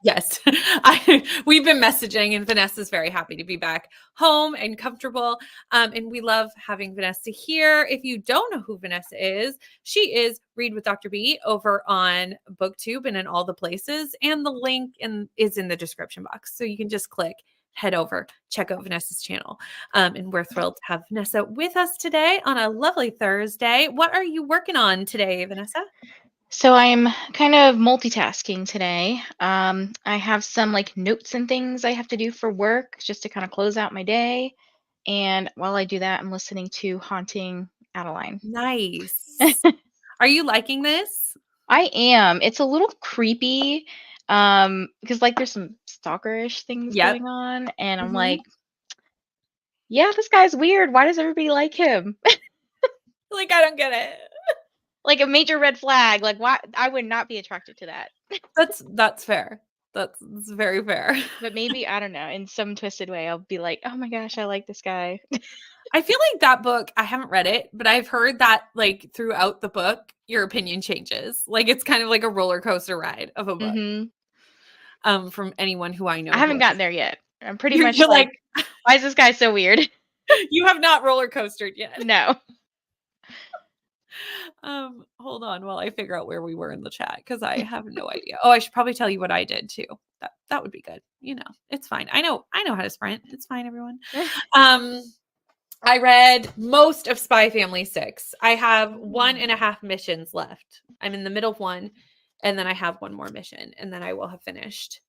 Yes, we've been messaging, and Vanessa's very happy to be back home and comfortable. And we love having Vanessa here. If you don't know who Vanessa is, she is Read with Dr. B over on BookTube and in all the places. And the link is in the description box. So you can just click, head over, check out Vanessa's channel. And we're thrilled to have Vanessa with us today on a lovely Thursday. What are you working on today, Vanessa? So I'm kind of multitasking today. I have some like notes and things I have to do for work just to kind of close out my day. And while I do that, I'm listening to Haunting Adeline. Nice. Are you liking this? I am. It's a little creepy, because like there's some stalkerish things Yep. going on, and I'm Mhm. like, yeah, this guy's weird. Why does everybody like him? Like, I don't get it. Like a major red flag. Like, why? I would not be attracted to that. That's fair. That's very fair. But maybe, I don't know, in some twisted way, I'll be like, "Oh my gosh, I like this guy." I feel like that book, I haven't read it, but I've heard that like throughout the book, your opinion changes. Like it's kind of like a roller coaster ride of a book. Mhm. From anyone who I I know who haven't has. gotten there yet. I'm pretty You're, much you're like, like, "Why is this guy so weird?" you have not roller coastered yet. No. Hold on while I figure out where we were in the chat because I have no idea. Oh, I should probably tell you what I did too. That would be good. It's fine. I know how to sprint. It's fine, everyone. Um, I read most of Spy Family 6. I have 1.5 missions left. I'm in the middle of one, and then I have one more mission, and then I will have finished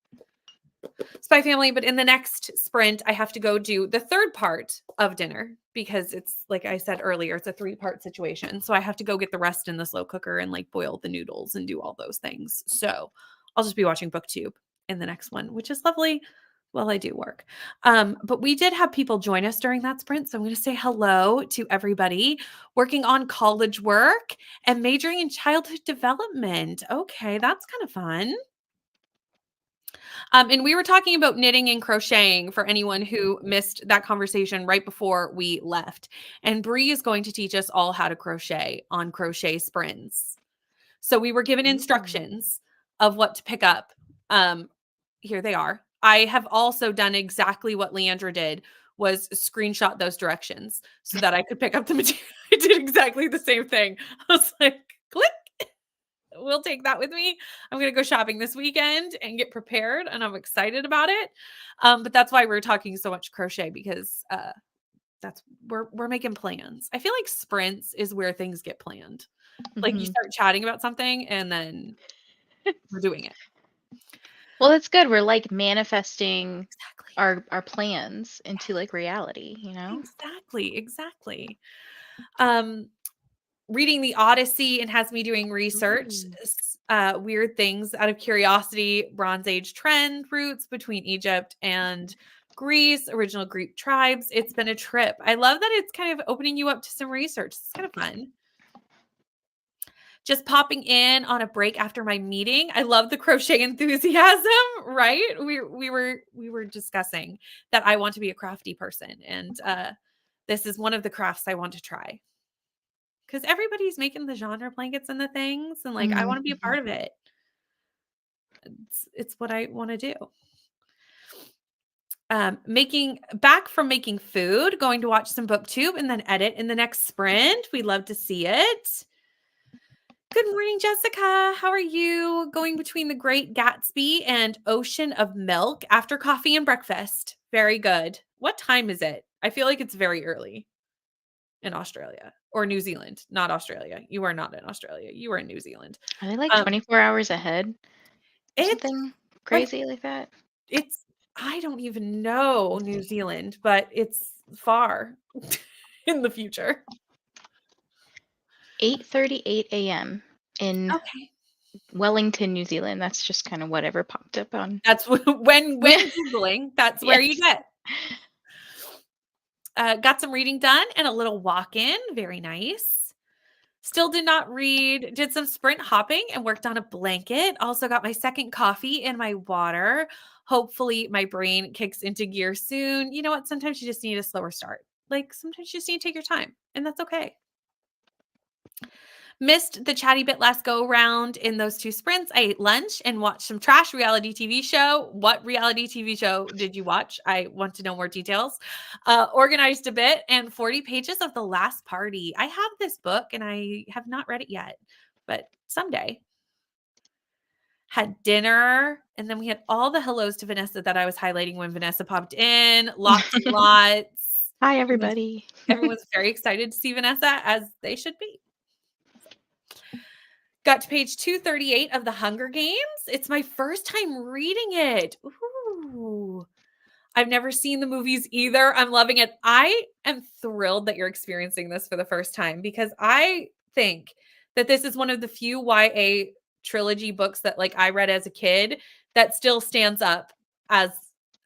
Spy Family. But in the next sprint, I have to go do the third part of dinner because it's like I said earlier, it's a 3-part situation. So I have to go get the rest in the slow cooker and like boil the noodles and do all those things. So I'll just be watching BookTube in the next one, which is lovely while I do work. But we did have people join us during that sprint. So I'm going to say hello to everybody working on college work and majoring in childhood development. Okay, that's kind of fun. And we were talking about knitting and crocheting for anyone who missed that conversation right before we left. And Bree is going to teach us all how to crochet on crochet sprints. So we were given Ooh. instructions of what to pick up. Here they are. I have also done exactly what Leandra did, was screenshot those directions so that I could pick up the material. I did exactly the same thing. I was like, click. We'll take that with me. I'm going to go shopping this weekend and get prepared, and I'm excited about it. But that's why we're talking so much crochet because that's we're making plans. I feel like sprints is where things get planned. Like you Mhm. start chatting about something and then we're doing it. Well, that's good. We're like manifesting Exactly. our plans into like reality, you know? Exactly. Um, reading the Odyssey and has me doing research, Ooh. weird things out of curiosity, Bronze Age trend routes between Egypt and Greece, original Greek tribes. It's been a trip. I love that it's kind of opening you up to some research. It's kind of fun. Just popping in on a break after my meeting. I love the crochet enthusiasm, right? We were discussing that I want to be a crafty person, and this is one of the crafts I want to try because everybody's making the genre blankets and the things, and like I want to be a Mhm. part of it. It's what I want to do. Making back from making food, going to watch some BookTube and then edit in the next sprint. We love to see it. Good morning, Jessica. How are you? Going between the Great Gatsby and Ocean of Milk after coffee and breakfast. Very good. What time is it? I feel like it's very early in Australia or New Zealand, not Australia. You are not in Australia. You are in New Zealand. Are they like Um, 24 hours ahead or it's something like crazy like that? it's I don't even know New Zealand, but it's far in the future. 8:38 a.m. in Okay. Wellington, New Zealand. That's just kind of whatever popped up on. That's when Googling, that's where you Yes. get. Got some reading done and a little walk in. Very nice. Still did not read, did some sprint hopping and worked on a blanket. Also got my second coffee and my water. Hopefully my brain kicks into gear soon. You know what? Sometimes you just need a slower start. Like sometimes you just need to take your time, and that's okay. Missed the chatty bit last go round in those 2 sprints. I ate lunch and watched some trash reality TV show. What reality TV show did you watch? I want to know more details. Organized a bit and 40 pages of The Last Party. I have this book and I have not read it yet, but someday. Had dinner, and then we had all the hellos to Vanessa that I was highlighting when Vanessa popped in. Lots and lots. Hi, everybody. Everyone's very excited to see Vanessa, as they should be. Got to page 238 of The Hunger Games. It's my first time reading it. Ooh. I've never seen the movies either. I'm loving it. I am thrilled that you're experiencing this for the first time because I think that this is one of the few YA trilogy books that like I read as a kid that still stands up as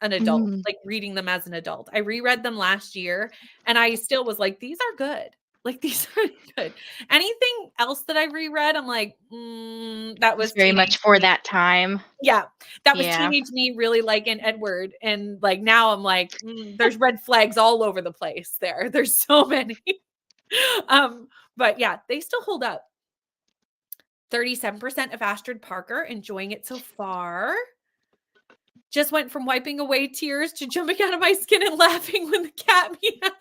an adult, like reading them as an adult. I reread them last year and I still was like, these are good. Like these are good. Anything else that I reread, I'm like, that was It's very much for that time. Yeah, that was Yeah. teenage me really liking Edward, and like now I'm like, there's red flags all over the place. There's so many. But yeah, they still hold up. 37% of Astrid Parker enjoying it so far. Just went from wiping away tears to jumping out of my skin and laughing when the cat meowed.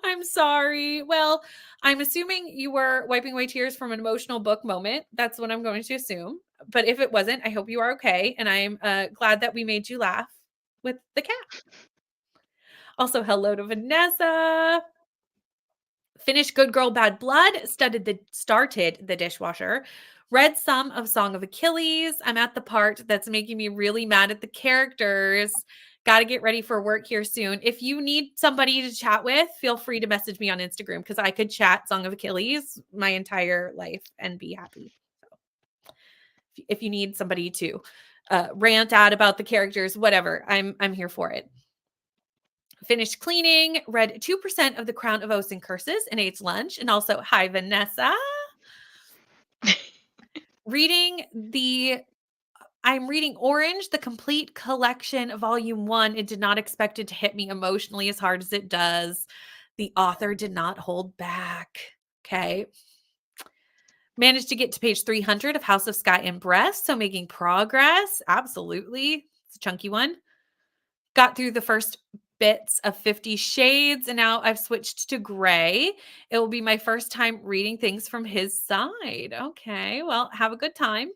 I'm sorry. Well, I'm assuming you were wiping away tears from an emotional book moment. That's what I'm going to assume. But if it wasn't, I hope you are okay. And I'm glad that we made you laugh with the cat. Also, hello to Vanessa. Finished Good Girl, Bad Blood. Started the dishwasher. Read some of Song of Achilles. I'm at the part that's making me really mad at the characters. Got to get ready for work here soon. If you need somebody to chat with, feel free to message me on Instagram because I could chat Song of Achilles my entire life and be happy. So if you need somebody to rant at about the characters, whatever, I'm here for it. Finished cleaning, read 2% of The Crown of Oaths and Curses and ate lunch. And also, hi, Vanessa. I'm reading Orange, the complete collection, volume 1. It did not expect it to hit me emotionally as hard as it does. The author did not hold back. Okay. Managed to get to page 300 of House of Sky and Breast. So making progress. Absolutely. It's a chunky one. Got through the first bits of 50 Shades, and now I've switched to gray. It will be my first time reading things from his side. Okay. Well, have a good time.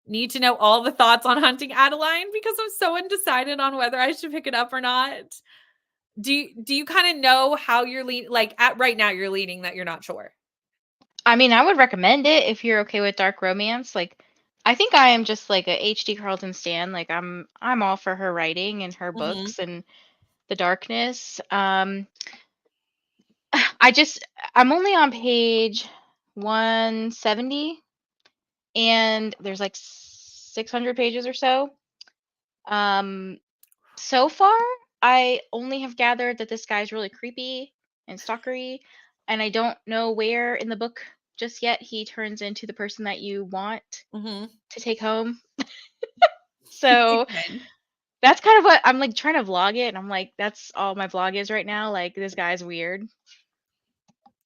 Need to know all the thoughts on Hunting Adeline because I'm so undecided on whether I should pick it up or not. Do you kind of know how you're leaning? Like at right now, you're leaning that you're not sure. I mean, I would recommend it if you're okay with dark romance. Like, I think I am just like a H.D. Carlton stan. Like, I'm all for her writing and her books and the darkness. I'm only on page 170, and there's like 600 pages or so. So far, I only have gathered that this guy's really creepy and stalkery, and I don't know where in the book just yet he turns into the person that you want to take home. So that's kind of what I'm like trying to vlog it, and I'm like, that's all my vlog is right now. Like, this guy's weird.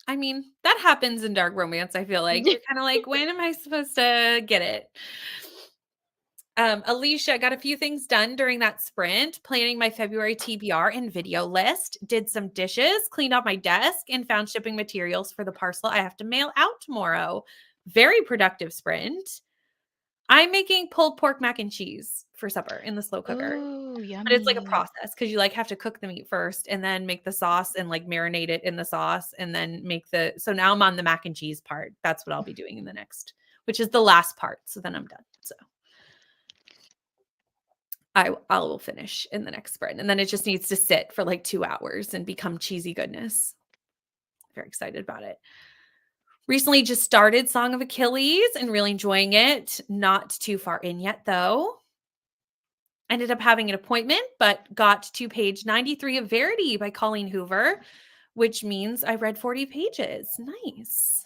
I mean, that happens in dark romance, I feel like. You're kind of like, when am I supposed to get it? Alicia got a few things done during that sprint, planning my February TBR and video list, did some dishes, cleaned out my desk, and found shipping materials for the parcel I have to mail out tomorrow. Very productive sprint. I'm making pulled pork mac and cheese for supper in the slow cooker. Ooh, yummy. But it's like a process because you like have to cook the meat first and then make the sauce and like marinate it in the sauce and then so now I'm on the mac and cheese part. That's what I'll be doing in the next, which is the last part. So then I'm done. So I will finish in the next sprint. And then it just needs to sit for like 2 hours and become cheesy goodness. Very excited about it. Recently just started Song of Achilles and really enjoying it. Not too far in yet though. Ended up having an appointment, but got to page 93 of Verity by Colleen Hoover. which means I read 40 pages. Nice.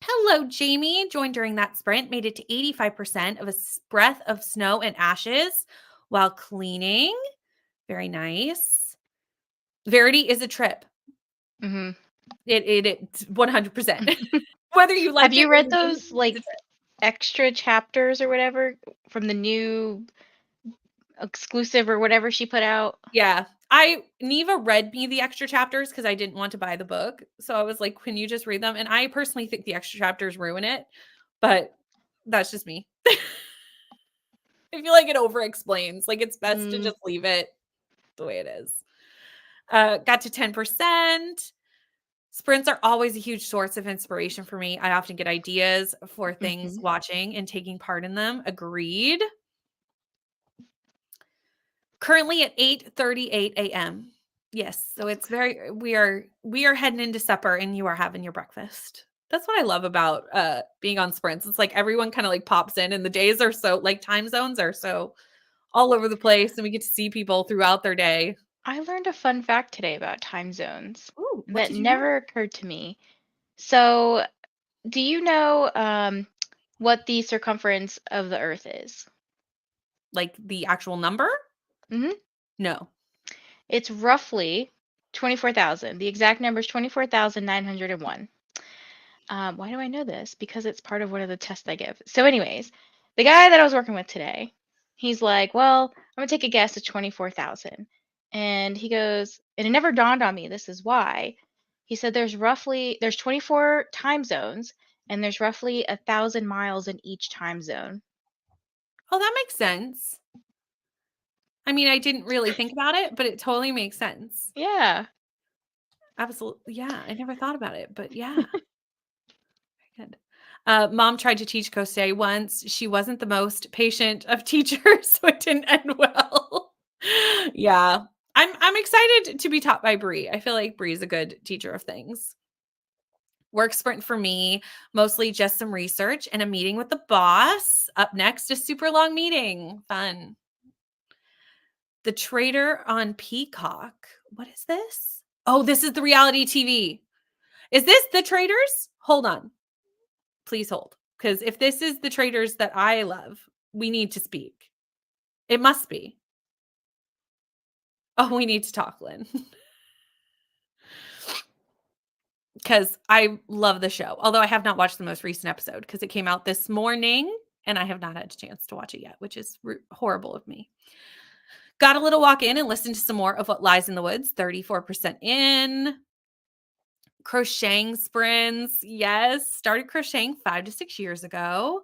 Hello, Jamie. Joined during that sprint, made it to 85% of a breath of snow and ashes while cleaning. Very nice. Verity is a trip. Hmm. It 100%. Whether you like Have it you or read you don't, those it's a like trip. extra chapters or whatever from the new exclusive or whatever she put out? Yeah. Neva read me the extra chapters because I didn't want to buy the book. So I was like, can you just read them? And I personally think the extra chapters ruin it, but that's just me. I feel like it over explains. Like it's best to Mm, just leave it the way it is. Got to 10%. Sprints are always a huge source of inspiration for me. I often get ideas for things mhm. watching and taking part in them. Agreed. Currently at 8:38 a.m. Yes, so it's very we are heading into supper and you are having your breakfast. That's what I love about being on sprints. It's like everyone kind of like pops in and the days are so like time zones are so all over the place and we get to see people throughout their day. I learned a fun fact today about time zones Ooh, what that did you know? never occurred to me. So, do you know what the circumference of the Earth is? Like the actual number? Hmm. No. It's roughly 24,000. The exact number is 24,901. Why do I know this? Because it's part of one of the tests I give. So, anyways, the guy that I was working with today, he's like, "Well, I'm gonna take a guess at 24,000." And he goes, and it never dawned on me this is why. He said there's 24 time zones, and there's roughly 1,000 miles in each time zone. Oh, that makes sense. I mean, I didn't really think about it, but it totally makes sense. Yeah. Absolutely. Yeah, I never thought about it, but yeah. Good. Mom tried to teach Kosei once. She wasn't the most patient of teachers, so it didn't end well. Yeah. I'm excited to be taught by Bree. I feel like Bree's a good teacher of things. Work sprint for me, mostly just some research and a meeting with the boss. Up next, a super long meeting. Fun. The Trader on Peacock. What is this? Oh, this is the reality TV. Is this The Traders? Hold on. Please hold. Because if this is the Traders that I love, we need to speak. It must be. Oh, we need to talk, Lynn. Because I love the show. Although I have not watched the most recent episode because it came out this morning and I have not had a chance to watch it yet, which is horrible of me. Got a little walk in and listened to some more of What Lies in the Woods, 34% in. Crocheting sprints. Yes. Started crocheting 5 to 6 years ago.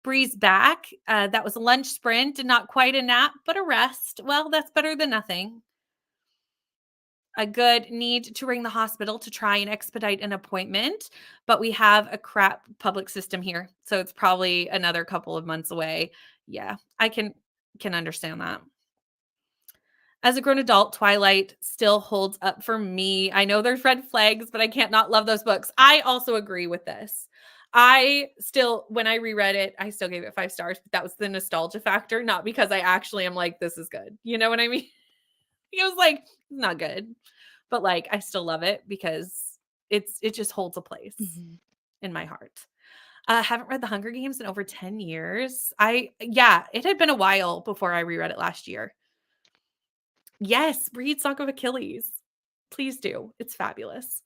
Breeze back. That was a lunch sprint and not quite a nap, but a rest. Well, that's better than nothing. A good need to ring the hospital to try and expedite an appointment, but we have a crap public system here. So it's probably another couple of months away. Yeah, I can understand that. As a grown adult, Twilight still holds up for me. I know there's red flags, but I can't not love those books. I also agree with this. I still, when I reread it, I still gave it 5 stars, but that was the nostalgia factor, not because I actually am like, this is good. You know what I mean? It was like, not good, but like, I still love it because it just holds a place Mhm. in my heart. Haven't read The Hunger Games in over 10 years. Yeah, it had been a while before I reread it last year. Yes, read Song of Achilles. Please do. It's fabulous.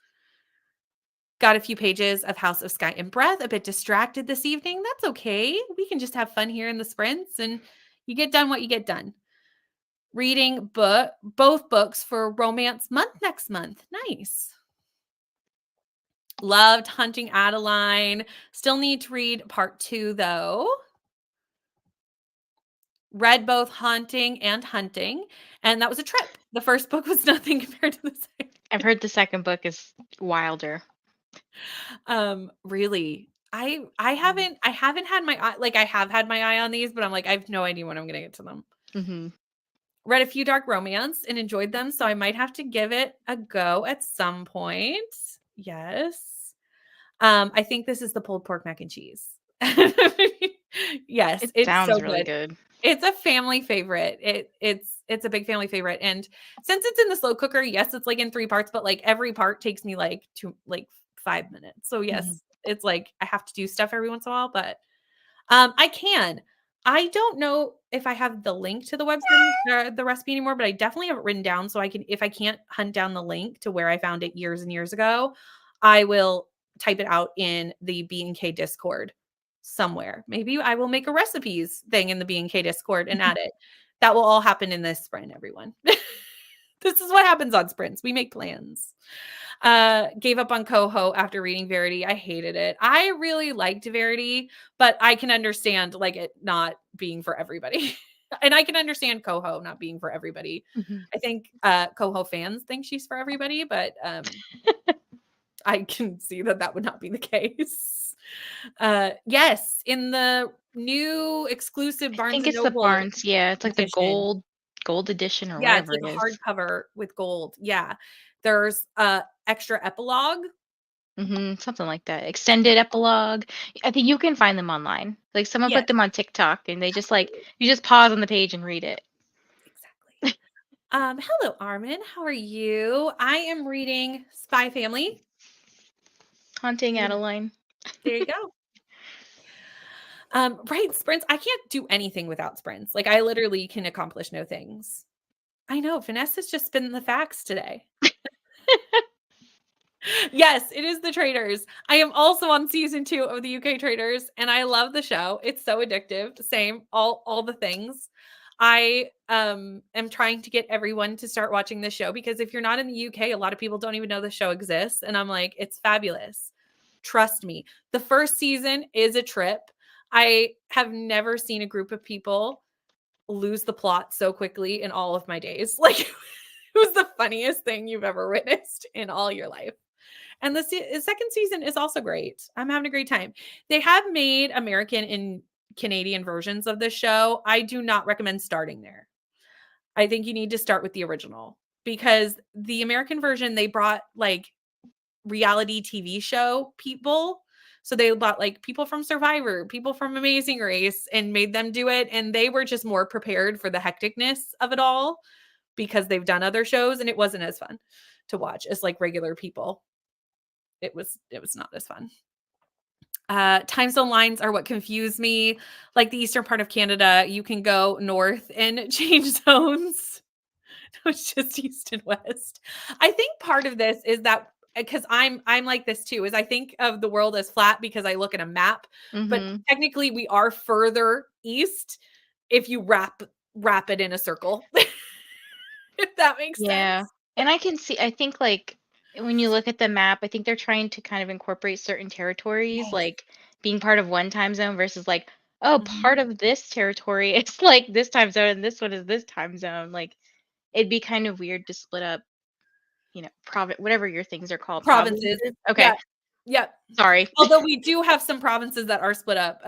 Got a few pages of House of Sky and Breath. A bit distracted this evening. That's okay. We can just have fun here in the sprints and you get done what you get done. Reading both books for Romance Month next month. Nice. Loved Hunting Adeline. Still need to read part 2 though. Read both Haunting and Hunting, and that was a trip. The first book was nothing compared to the second. I've heard the second book is wilder. Really, I Mm. haven't had my eye, like I have had my eye on these, but I'm like I have no idea when I'm gonna get to them. Mhm. Read a few dark romance and enjoyed them, so I might have to give it a go at some point. Yes. I think this is the pulled pork mac and cheese. Yes, It it's so sounds really good. good. It's a family favorite. It's a big family favorite. And since it's in the slow cooker, yes, it's like in 3 parts, but like every part takes me like 5 minutes. So Mhm. yes, it's like I have to do stuff every once in a while, but I can. I don't know if I have the link to the website, the recipe anymore, but I definitely have it written down so I can, if I can't hunt down the link to where I found it years and years ago, I will type it out in the B&K Discord somewhere. Maybe I will make a recipes thing in the B&K Discord and add it. That will all happen in this sprint, everyone. This is what happens on sprints. We make plans. Gave up on Coho after reading Verity. I hated it. I really liked Verity, but I can understand like it not being for everybody. And I can understand Coho not being for everybody. Mhm. I think Coho fans think she's for everybody, but I can see that that would not be the case. Yes, in the new exclusive I Barnes think and it's the Noble Barnes, yeah, it's like the edition. gold edition or Yeah, it's whatever like it a is. hardcover with gold. Yeah. There's extra epilogue. Something like that. Extended epilogue. I think you can find them online. Like someone Yes, put them on TikTok and they just like absolutely. you just pause on the page and read it. Exactly. Hello, Armin. How are you? I am reading Spy Family. Haunting Mm, Adeline. there you go. Right, sprints. I can't do anything without sprints. Like I literally can accomplish no things. I know. Vanessa's just spin the facts today. Yes, it is the Traders. I am also on season 2 of the UK Traders, and I love the show. It's so addictive. Same, all the things. I am trying to get everyone to start watching this show because if you're not in the UK, a lot of people don't even know the show exists. And I'm like, it's fabulous. Trust me. The first season is a trip. I have never seen a group of people lose the plot so quickly in all of my days. Like it was the funniest thing you've ever witnessed in all your life. And the second season is also great. I'm having a great time. They have made American and Canadian versions of this show. I do not recommend starting there. I think you need to start with the original because the American version, they brought like reality TV show people. So they brought like people from Survivor, people from Amazing Race, and made them do it. And they were just more prepared for the hecticness of it all because they've done other shows and it wasn't as fun to watch as like regular people. It was not as fun. Time zone lines are what confuse me. Like the eastern part of Canada, you can go north and change zones. It's just east and west. I think part of this is that because I'm like this too, is I think of the world as flat because I look at a map, but Mhm. technically we are further east if you wrap it in a circle. If that makes Yeah. sense. And I think like when you look at the map, I think they're trying to kind of incorporate certain territories, Yes. like being part of one time zone versus like, oh, Mhm. part of this territory is like this time zone and this one is this time zone. Like it'd be kind of weird to split up, whatever your things are called, Provinces. provinces. Yeah. Okay, Yep. sorry. Although we do have some provinces that are split up.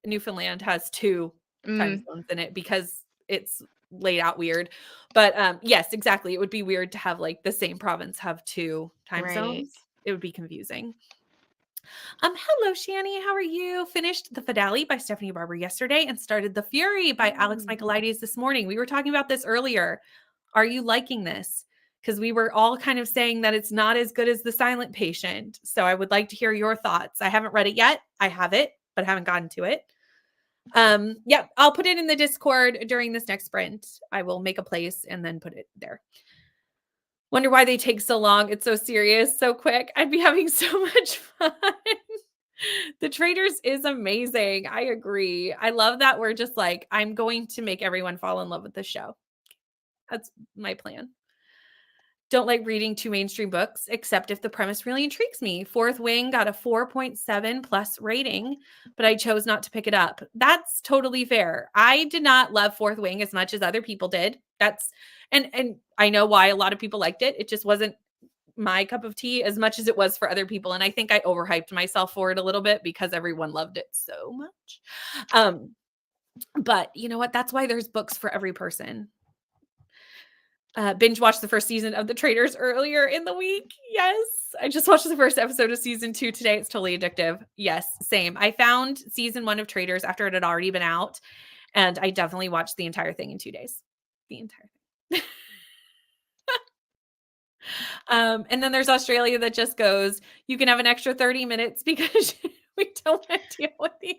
Newfoundland has 2 time Mm, zones in it because it's laid out weird. But, yes, exactly. It would be weird to have, like, the same province have 2 time right. zones. It would be confusing. Hello, Shani. How are you? Finished The Finale by Stephanie Barber yesterday and started The Fury by Alex Mm. Michaelides this morning. We were talking about this earlier. Are you liking this? Because we were all kind of saying that it's not as good as The Silent Patient. So I would like to hear your thoughts. I haven't read it yet. I have it, but I haven't gotten to it. Yeah, I'll put it in the Discord during this next sprint. I will make a place and then put it there. Wonder why they take so long. It's so serious, so quick. I'd be having so much fun. The Traders is amazing. I agree. I love that we're just like, I'm going to make everyone fall in love with the show. That's my plan. Don't like reading too mainstream books, except if the premise really intrigues me. Fourth Wing got a 4.7 plus rating, but I chose not to pick it up. That's totally fair. I did not love Fourth Wing as much as other people did. That's and I know why a lot of people liked it. It just wasn't my cup of tea as much as it was for other people. And I think I overhyped myself for it a little bit because everyone loved it so much. Um, but you know what? That's why there's books for every person. Binge watched the first season of The Traders earlier in the week. Yes. I just watched the first episode of season 2 today. It's totally addictive. Yes, same. I found season 1 of Traders after it had already been out, and I definitely watched the entire thing in 2 days. the entire thing. And then there's Australia that just goes, you can have an extra 30 minutes because we don't want to deal with you.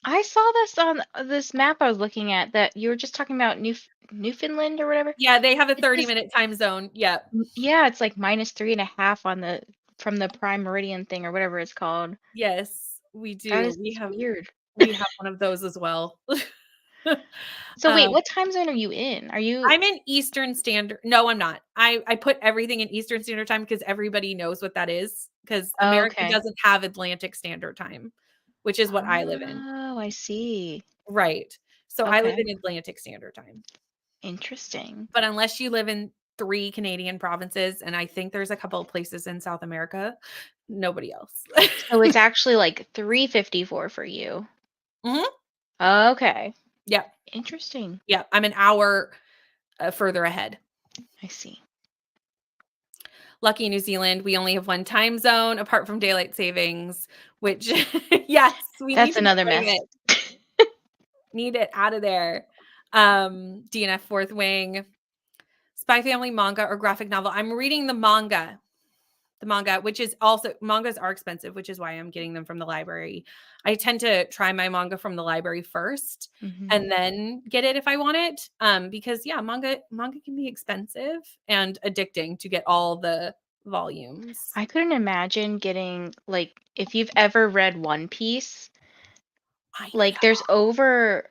I saw this on this map I was looking at that you were just talking about Newfoundland or whatever. Yeah, they have a It says, 30-minute time zone. Yep. yeah, it's like -3.5 on the from the prime meridian thing or whatever it's called. Yes, we That do. is weird. We have one of those as well. So wait, Um, what time zone are you in? Are you I'm in Eastern Standard. No, I'm not. I put everything in Eastern Standard Time because everybody knows what that is. Because oh, America okay. doesn't have Atlantic Standard Time, which is what I live in. Oh, I see. Right. So I live Okay. in Atlantic Standard Time. Interesting. But unless you live in 3 Canadian provinces, and I think there's a couple of places in South America, nobody else. So it's actually like 3:54 for you. Mhm. Okay. Yep. Interesting. Yep. I'm an hour, further ahead. I see. Lucky New Zealand, we only have 1 time zone apart from daylight savings, which yes, we need That's to get another rid of mess. it. Need it out of there. DNF Fourth Wing, Spy Family manga or graphic novel. I'm reading the manga. The manga, which is also mangas are expensive, which is why I'm getting them from the library. I tend to try my manga from the library first Mhm. and then get it if I want it. Because yeah, manga can be expensive and addicting to get all the volumes. I couldn't imagine getting like if you've ever read One Piece, I like know. there's over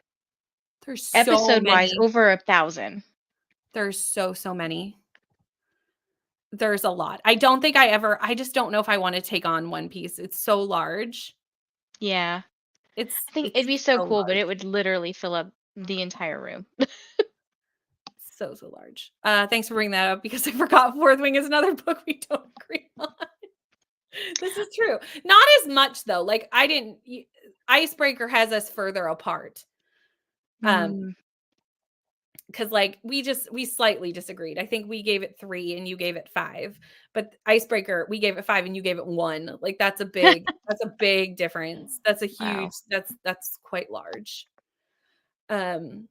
There's so episode wise many. over 1,000. There's so many. There's a lot. I just don't know if I want to take on One Piece. It's so large. Yeah. I think it'd It's be so so cool, but large. it would literally fill up the entire room. So large. Thanks for bringing that up because I forgot Fourth Wing is another book we don't agree on. This is true. Not as much though. Like I didn't Icebreaker has us further apart. Mm, Because like we slightly disagreed. I think we gave it 3 and you gave it 5. But Icebreaker, we gave it 5 and you gave it 1. Like that's a big difference. That's a huge wow. that's quite large. Um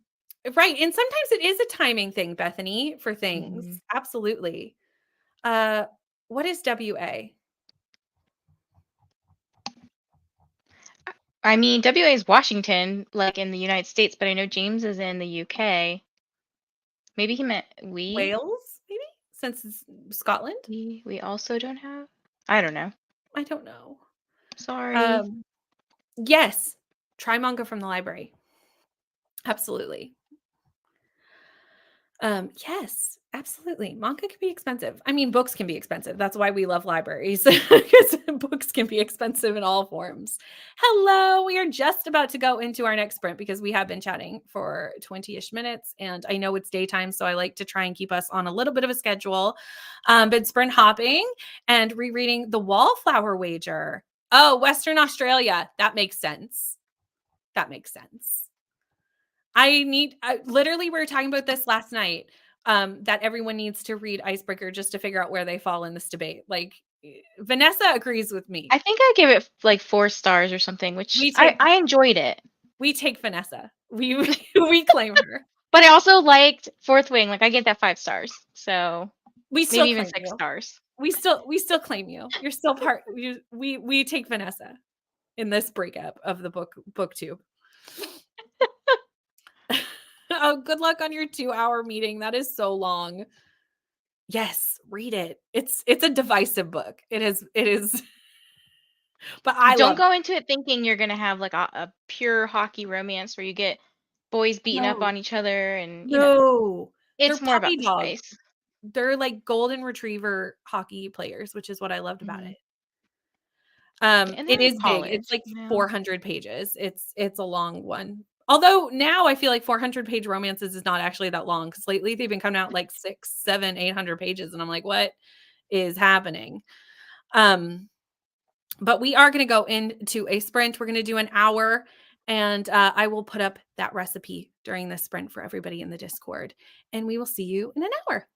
right. And sometimes it is a timing thing, Bethany, for things. Mhm. Absolutely. Uh what is WA? I mean, WA is Washington, like in the United States, but I know James is in the UK. Maybe he meant we. Wales, maybe? Since it's Scotland? We also don't have. I don't know. I don't know. Sorry. Um yes. Try manga from the library. Absolutely. Yes, absolutely. Manga can be expensive. I mean, books can be expensive. That's why we love libraries because books can be expensive in all forms. Hello, we are just about to go into our next sprint because we have been chatting for 20-ish minutes and I know it's daytime, so I like to try and keep us on a little bit of a schedule. Been sprint hopping and rereading The Wallflower Wager. Oh, Western Australia. That makes sense. That makes sense. Literally, we were talking about this last night, that everyone needs to read Icebreaker just to figure out where they fall in this debate. Like, Vanessa agrees with me. I think I gave it like 4 stars or something, which We I take I enjoyed it. we take Vanessa. We claim her. But I also liked Fourth Wing. Like I get that 5 stars. So We still maybe even claim 6 stars. we still claim you. You're still part. We take Vanessa in this breakup of the booktube. Oh, good luck on your 2-hour meeting. That is so long. Yes, read it. It's a divisive book. It is, but I Don't love go into it thinking you're gonna have like a pure hockey romance where you get boys beating up no, on each other and no. They're it's more about puppy the dogs. spice. They're like golden retriever hockey players, which is what I loved about Mhm. it. And It they're in is big. It's college, like you know? 400 pages. It's a long one. Although now I feel like 400-page romances is not actually that long because lately they've been coming out like 6, 7, 800 pages, and I'm like, what is happening? Um, but we are going to go into a sprint. We're going to do an hour, and I will put up that recipe during the sprint for everybody in the Discord, and we will see you in an hour.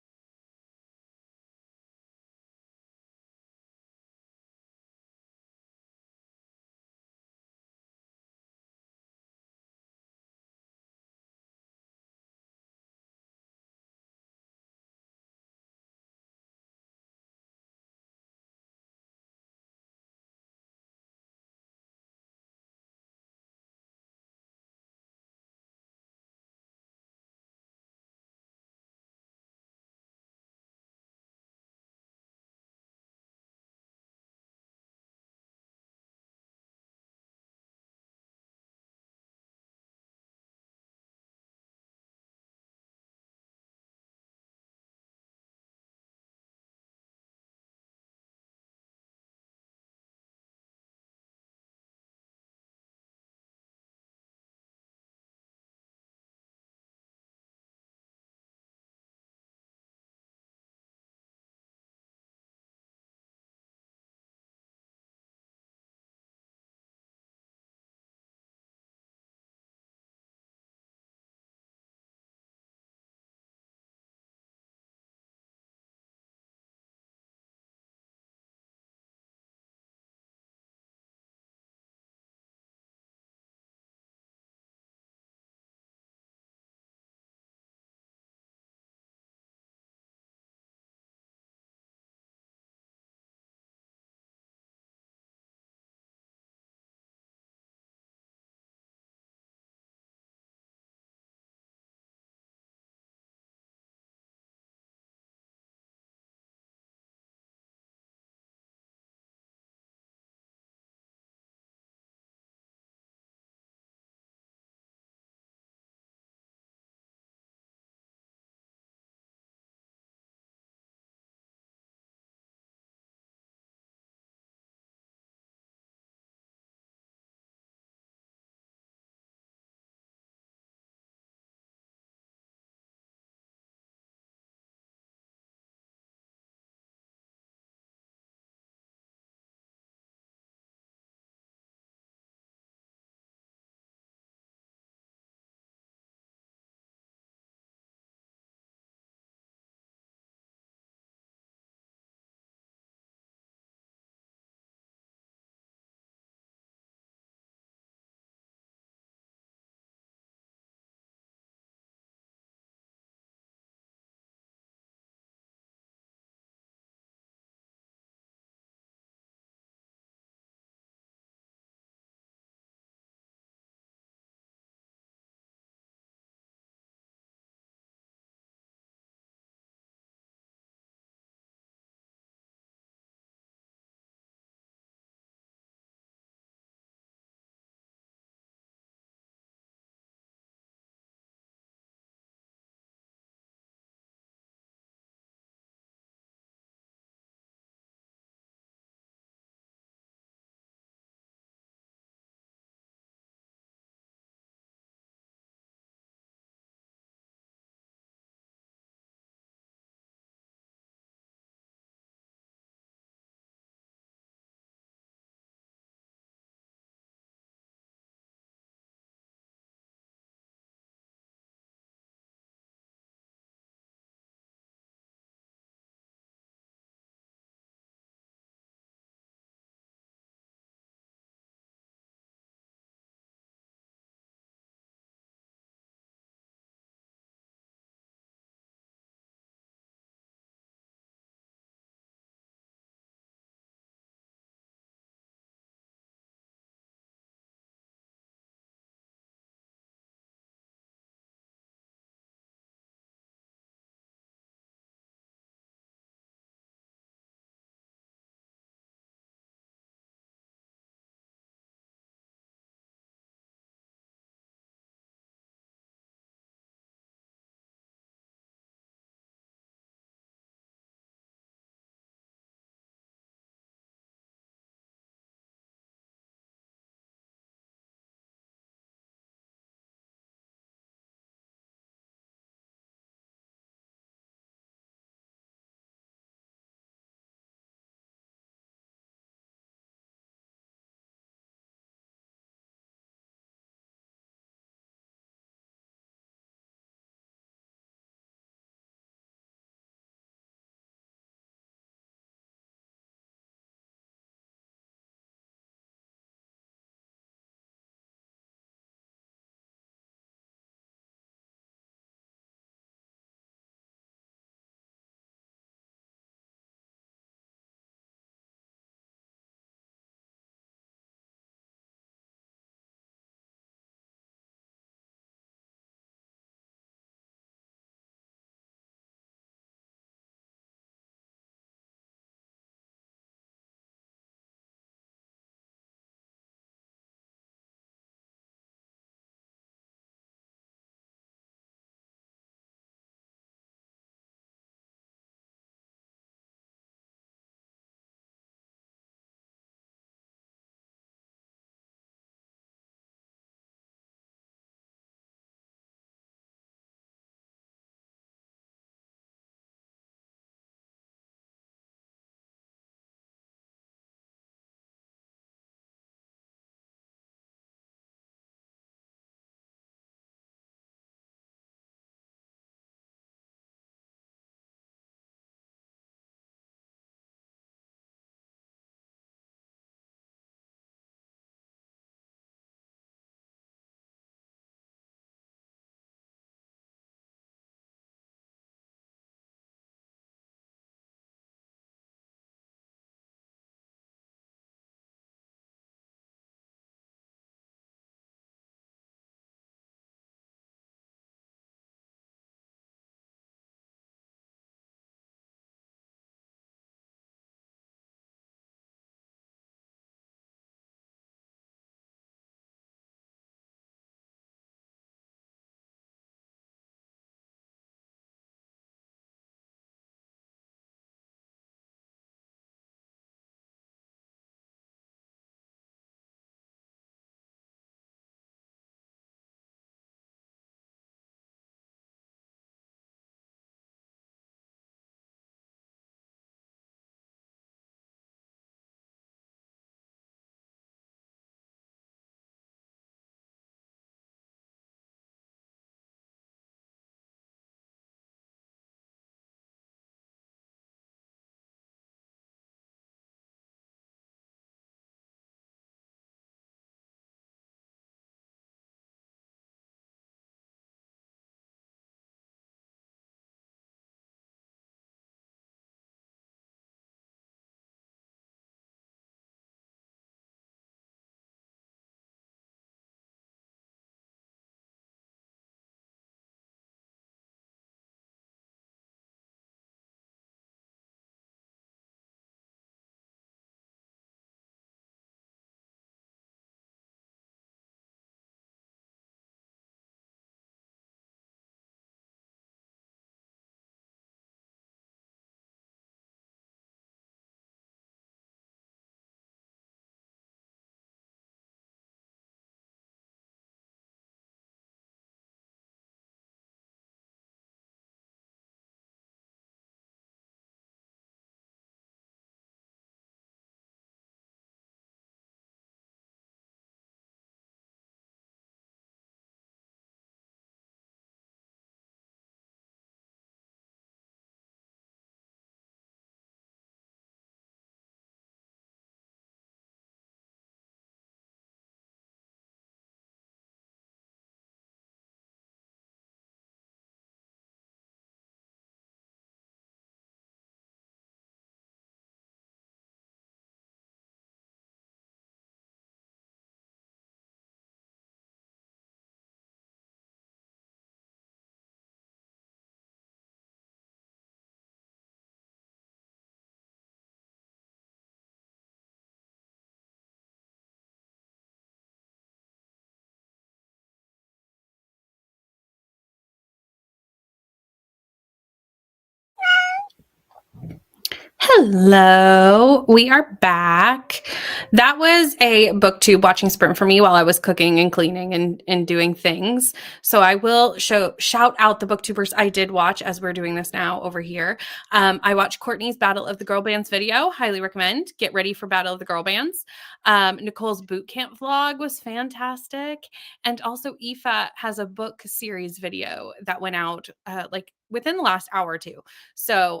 Hello, we are back. That was a booktube watching sprint for me while I was cooking and cleaning and doing things. So I will shout out the booktubers I did watch as we're doing this now over here. I watched Courtney's Battle of the Girl Bands video. Highly recommend. Get ready for Battle of the Girl Bands. Nicole's boot camp vlog was fantastic. And also Aoife has a book series video that went out like within the last hour or two. So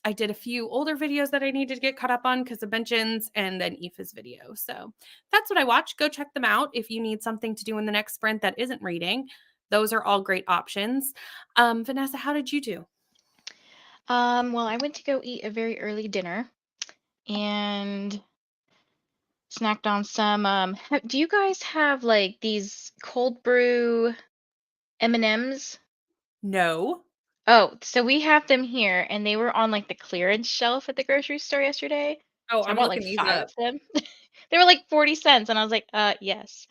I did a few older videos that I needed to get caught up on because of mentions and then Aoife's video. So that's what I watched. Go check them out if you need something to do in the next sprint that isn't reading. Those are all great options. Vanessa, how did you do? Well, I went to go eat a very early dinner and snacked on some. Do you guys have like these cold brew M&Ms? No. Oh, so we have them here, and they were on like the clearance shelf at the grocery store yesterday. Oh, So I I'm bought looking like these 5 up. of them. They were like 40 cents, and I was like, yes.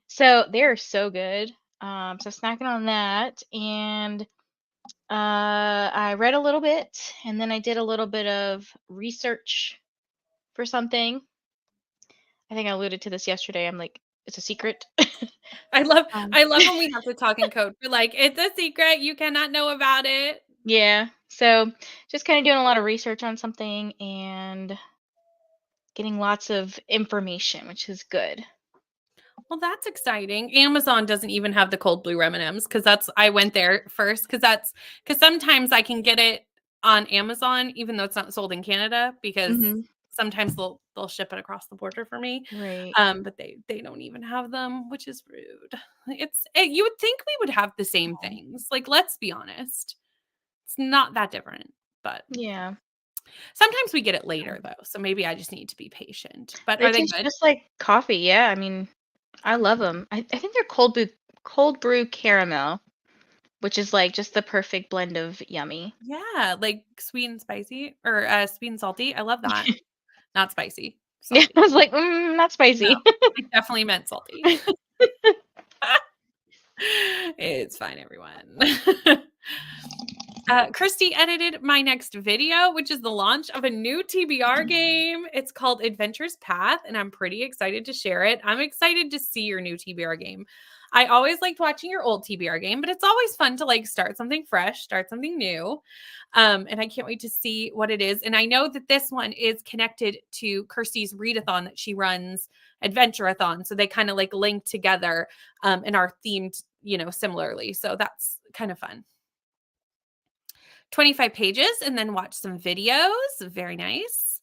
So they're so good. So snacking on that, and I read a little bit, and then I did a little bit of research for something. I think I alluded to this yesterday. I'm like, it's a secret. I love Um, I love when we have to talk in code. We're like, it's a secret. You cannot know about it. yeah. So just kind of doing a lot of research on something and getting lots of information, which is good. Well, that's exciting. Amazon doesn't even have the cold blue M&Ms because I went there first because sometimes I can get it on Amazon even though it's not sold in Canada because Hmm. sometimes they'll ship it across the border for me. Right. But they don't even have them, which is rude. You would think we would have the same things. Like, let's be honest. It's not that different, but Yeah. sometimes we get it later though. So maybe I just need to be patient. But They are they taste good? just like coffee. Yeah. I mean, I love them. I think they're cold brew caramel, which is like just the perfect blend of yummy. Yeah, like sweet and spicy or sweet and salty. I love that. Not spicy, Yeah, I salty. was like, not No, spicy. I definitely meant salty. It's fine, everyone. Christy edited my next video, which is the launch of a new TBR game. It's called Adventure's Path, and I'm pretty excited to share it. I'm excited to see your new TBR game. I always liked watching your old TBR game, but it's always fun to like start something fresh, start something new. And I can't wait to see what it is. And I know that this one is connected to Kirsty's readathon that she runs, Adventureathon. So they kind of like link together and are themed, similarly. So that's kind of fun. 25 pages and then watch some videos. Very nice.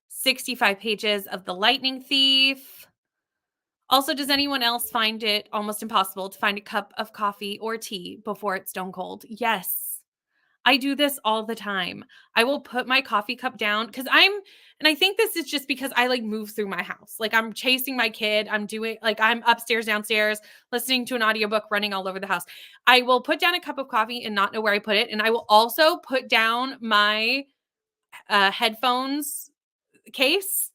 65 pages of The Lightning Thief. Also, does anyone else find it almost impossible to find a cup of coffee or tea before it's stone cold? Yes. I do this all the time. I will put my coffee cup down and I think this is just because I like move through my house. Like I'm chasing my kid. I'm upstairs, downstairs, listening to an audiobook, running all over the house. I will put down a cup of coffee and not know where I put it. And I will also put down my headphones case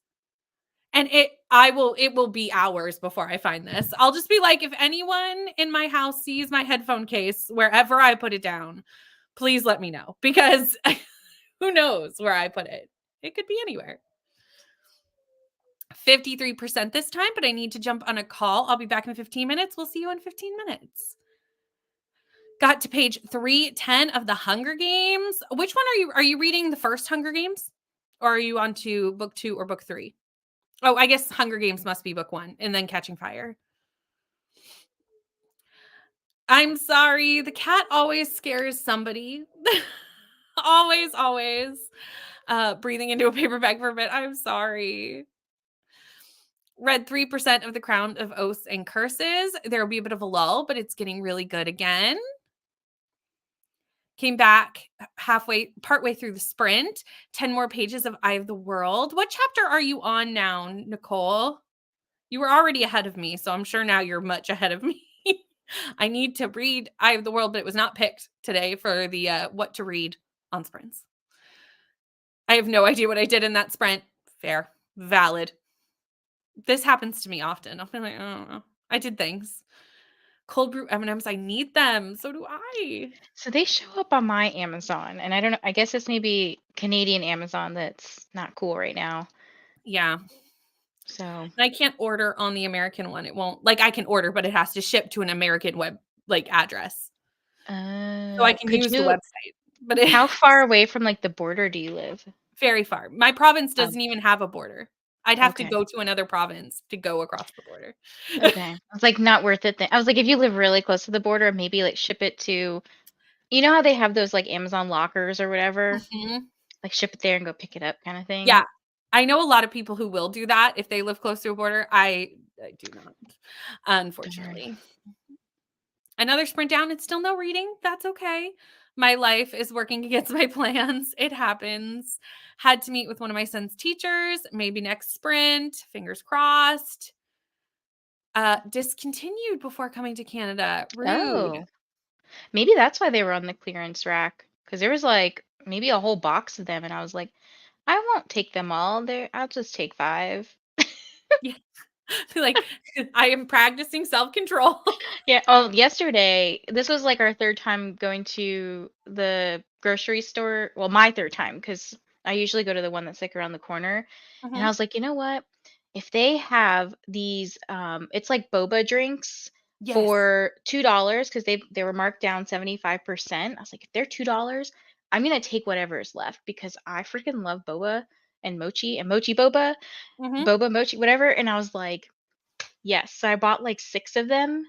and it will be hours before I find this. I'll just be like, if anyone in my house sees my headphone case wherever I put it down, please let me know because who knows where I put it? It could be anywhere. 53% this time, but I need to jump on a call. I'll be back in 15 minutes. We'll see you in 15 minutes. Got to page 310 of the Hunger Games. Which one are you? Are you reading the first Hunger Games? Or are you on to book 2 or book 3? Oh, I guess Hunger Games must be book 1 and then Catching Fire. I'm sorry. The cat always scares somebody. Always, always. Breathing into a paper bag for a bit. I'm sorry. Read 3% of The Crown of Oaths and Curses. There will be a bit of a lull, but it's getting really good again. Came back partway through the sprint. 10 more pages of Eye of the World. What chapter are you on now, Nicole? You were already ahead of me, so I'm sure now you're much ahead of me. I need to read Eye of the World, but it was not picked today for the what to read on sprints. I have no idea what I did in that sprint. Fair. Valid. This happens to me often. I'll be like, I don't know. I did things. Cold brew M&Ms, I need them. So do I. So they show up on my Amazon, and I don't know. I guess it's maybe Canadian Amazon that's not cool right now. Yeah. So, And I can't order on the American one. It won't like I can order, but it has to ship to an American web like address. So I can could use the you website, but it's how far away from, like, the border do you live? very far. My province Oh, doesn't even have a border. I'd have to okay. go to another province to go across the border. Okay. I was like, not worth it then. I was like, if you live really close to the border, maybe, like, ship it to you know how they have those, like, Amazon lockers or whatever? Mhm. Like, ship it there and go pick it up kinda thing? Yeah. I know a lot of people who will do that if they live close to a border. I do not, Darn. unfortunately. Another sprint down, it's still no reading. That's okay. My life is working against my plans. It happens. Had to meet with one of my son's teachers, maybe next sprint, fingers crossed. Discontinued before coming to Canada. Rude. Oh, maybe that's why they were on the clearance rack because there was, like, maybe a whole box of them, and I was like, "I won't take them all. There, I'll just take 5." Yeah. Like, I am practicing self-control. Yeah, oh, yesterday this was, like, our 3rd time going to the grocery store well, my 3rd time because I usually go to the one that's, like, around the corner, and I Mhm. was like, "You know what? If they have these, it's like boba drinks Yes. for $2 because they were marked down 75%." I was like, "If they're $2, I'm gonna take whatever is left because I freaking love boba and mochi boba, Mhm. boba mochi, whatever," and I was like, "Yes." So I bought, like, 6 of them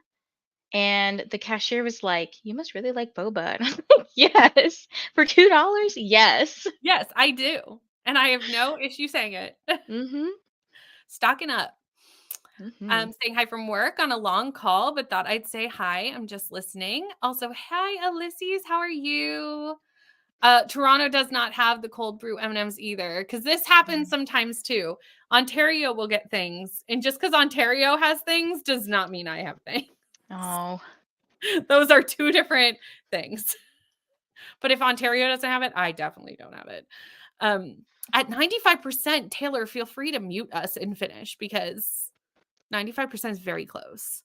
and the cashier was like, "You must really like boba." And I'm like, "Yes. For $2? Yes." Yes, I do, and I have no issue saying it. Mhm. Stocking up. Mhm. Saying hi from work on a long call, but thought I'd say hi. I'm just listening. Also, hi, Ulysses. How are you? Toronto does not have the cold brew M&Ms either, because this happens Mm. sometimes too. Ontario will get things, and just because Ontario has things does not mean I have things. Oh. Those are two different things. But if Ontario doesn't have it, I definitely don't have it. At 95%, Taylor, feel free to mute us and finish because 95% is very close.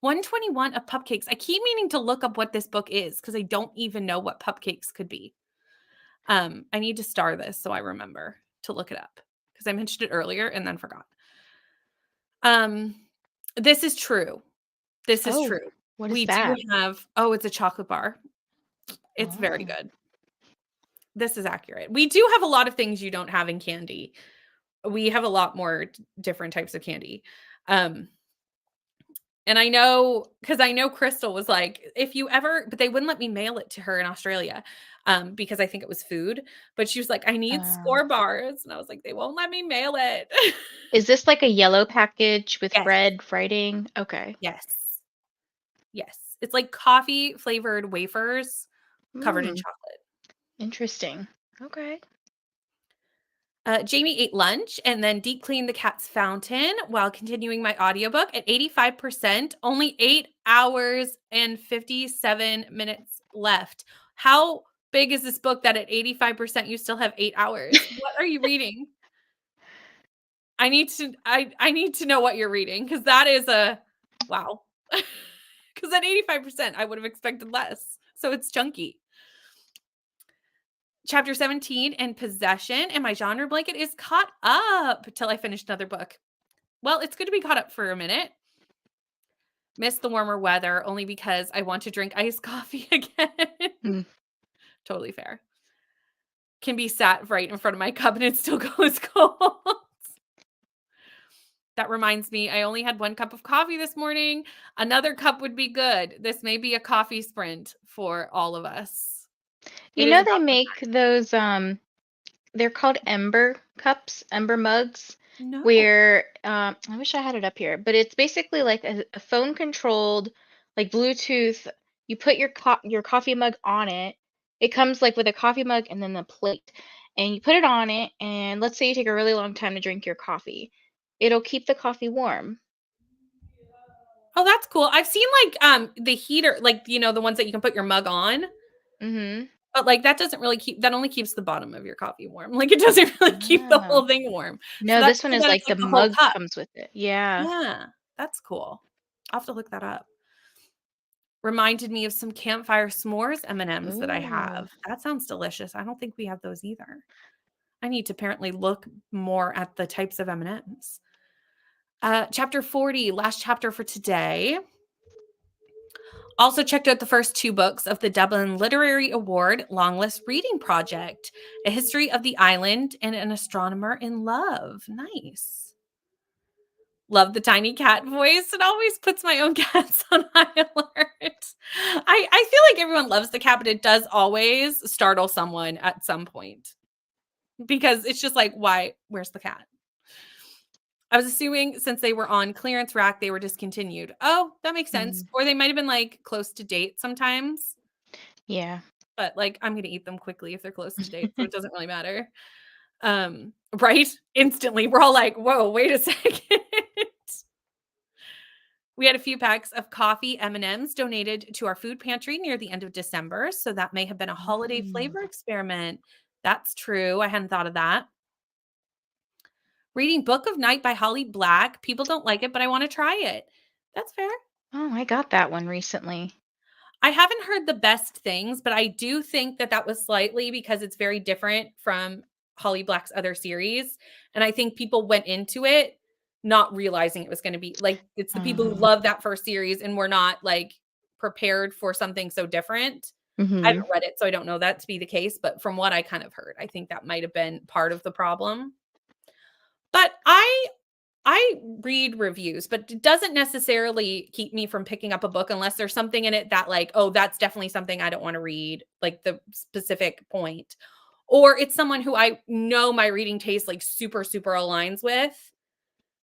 121 of Pupcakes. I keep meaning to look up what this book is because I don't even know what Pupcakes could be. I need to star this so I remember to look it up because I mentioned it earlier and then forgot. Um, this is true. This is Oh, true. what is We do that? have it's a chocolate bar. It's very Oh. good. This is accurate. We do have a lot of things you don't have in candy. We have a lot more different types of candy. Um, And I know because I know Crystal was like, if you ever, but they wouldn't let me mail it to her in Australia because I think it was food. But she was like, I need Oh. score bars. And I was like, they won't let me mail it. Is this like a yellow package with Yes. red writing? Okay. Yes. Yes. It's like coffee flavored wafers covered in Mm, chocolate. interesting. Okay. Jamie ate lunch and then deep cleaned the cat's fountain while continuing my audiobook at 85%, only 8 hours and 57 minutes left. How big is this book that at 85% you still have 8 hours? What are you reading? I need to know what you're reading because that is a wow. Because at 85%, I would have expected less. So it's chunky. Chapter 17 and Possession, and my genre blanket is caught up till I finish another book. Well, it's good to be caught up for a minute. Miss the warmer weather only because I want to drink iced coffee again. Mm. Totally fair. Can be sat right in front of my cup and it still goes cold. That reminds me, I only had 1 cup of coffee this morning. Another cup would be good. This may be a coffee sprint for all of us. You It is know they about make those they're called Ember cups, Ember mugs, no. where I wish I had it up here, but it's basically like a phone controlled, like Bluetooth. You put your coffee mug on it. It comes like with a coffee mug and then the plate, and you put it on it. And let's say you take a really long time to drink your coffee, it'll keep the coffee warm. Oh, that's cool. I've seen like the heater, like the ones that you can put your mug on. Mm-hmm. But, like, that doesn't really that only keeps the bottom of your coffee warm, like, it doesn't really keep the Oh. whole thing warm. So No, that's this one cool is that like it's, the like, the whole mug cup. comes with it. Yeah. Yeah, that's cool. I'll have to look that up. reminded me of some campfire s'mores M&Ms that I Ooh. have. That sounds delicious. I don't think we have those either. I need to apparently look more at the types of M&Ms. Chapter 40, last chapter for today. Also checked out the first 2 books of the Dublin Literary Award Longlist Reading Project, A History of the Island and An Astronomer in Love. Nice. Love the tiny cat voice. It always puts my own cats on high alert. I feel like everyone loves the cat, but it does always startle someone at some point because it's just like, why? Where's the cat? I was assuming since they were on clearance rack, they were discontinued. Oh, that makes sense. Or they might have been like close to date sometimes, Yeah. but like I'm gonna eat them quickly if they're close to date, so it doesn't really matter. Right? Instantly, we're all like, whoa, wait a second. We had a few packs of coffee M&Ms donated to our food pantry near the end of December, so that may have been a holiday flavor experiment. That's true. I hadn't thought of that. Reading Book of Night by Holly Black. People don't like it, but I want to try it. That's fair. Oh, I got that one recently. I haven't heard the best things, but I do think that that was slightly because it's very different from Holly Black's other series. And I think people went into it not realizing it was going to be like, it's the people who love that first series and were not like prepared for something so different. I Mm-hmm. haven't read it, so I don't know that to be the case. But from what I kind of heard, I think that might have been part of the problem. But I read reviews, but it doesn't necessarily keep me from picking up a book unless there's something in it that like, oh, that's definitely something I don't want to read, like the specific point. Or it's someone who I know my reading taste like super, super aligns with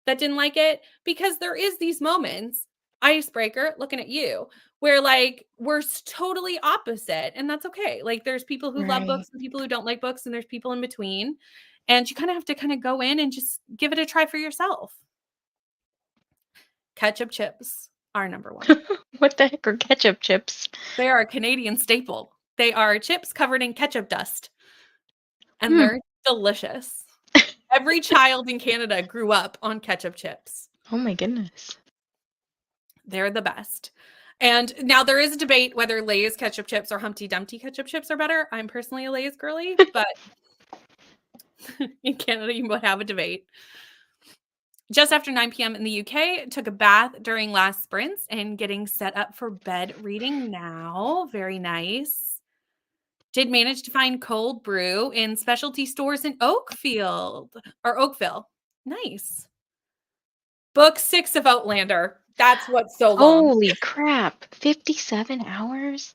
that didn't like it. Because there is these moments, icebreaker, looking at you, where like we're totally opposite. And that's okay. Like there's people who love Right. books and people who don't like books, and there's people in between. And you kind of have to kind of go in and just give it a try for yourself. Ketchup chips are number one. What the heck are ketchup chips? They are a Canadian staple. They are chips covered in ketchup dust, and Hmm. they're delicious. Every child in Canada grew up on ketchup chips. Oh my goodness. They're the best. And now there is a debate whether Lay's ketchup chips or Humpty Dumpty ketchup chips are better. I'm personally a Lay's girly, but in Canada, you would have a debate. Just after 9 p.m. in the UK, took a bath during last sprints and getting set up for bed reading now. Very nice. Did manage to find cold brew in specialty stores in Oakville. Nice. Book 6 of Outlander. That's what's so long. Holy crap. 57 hours?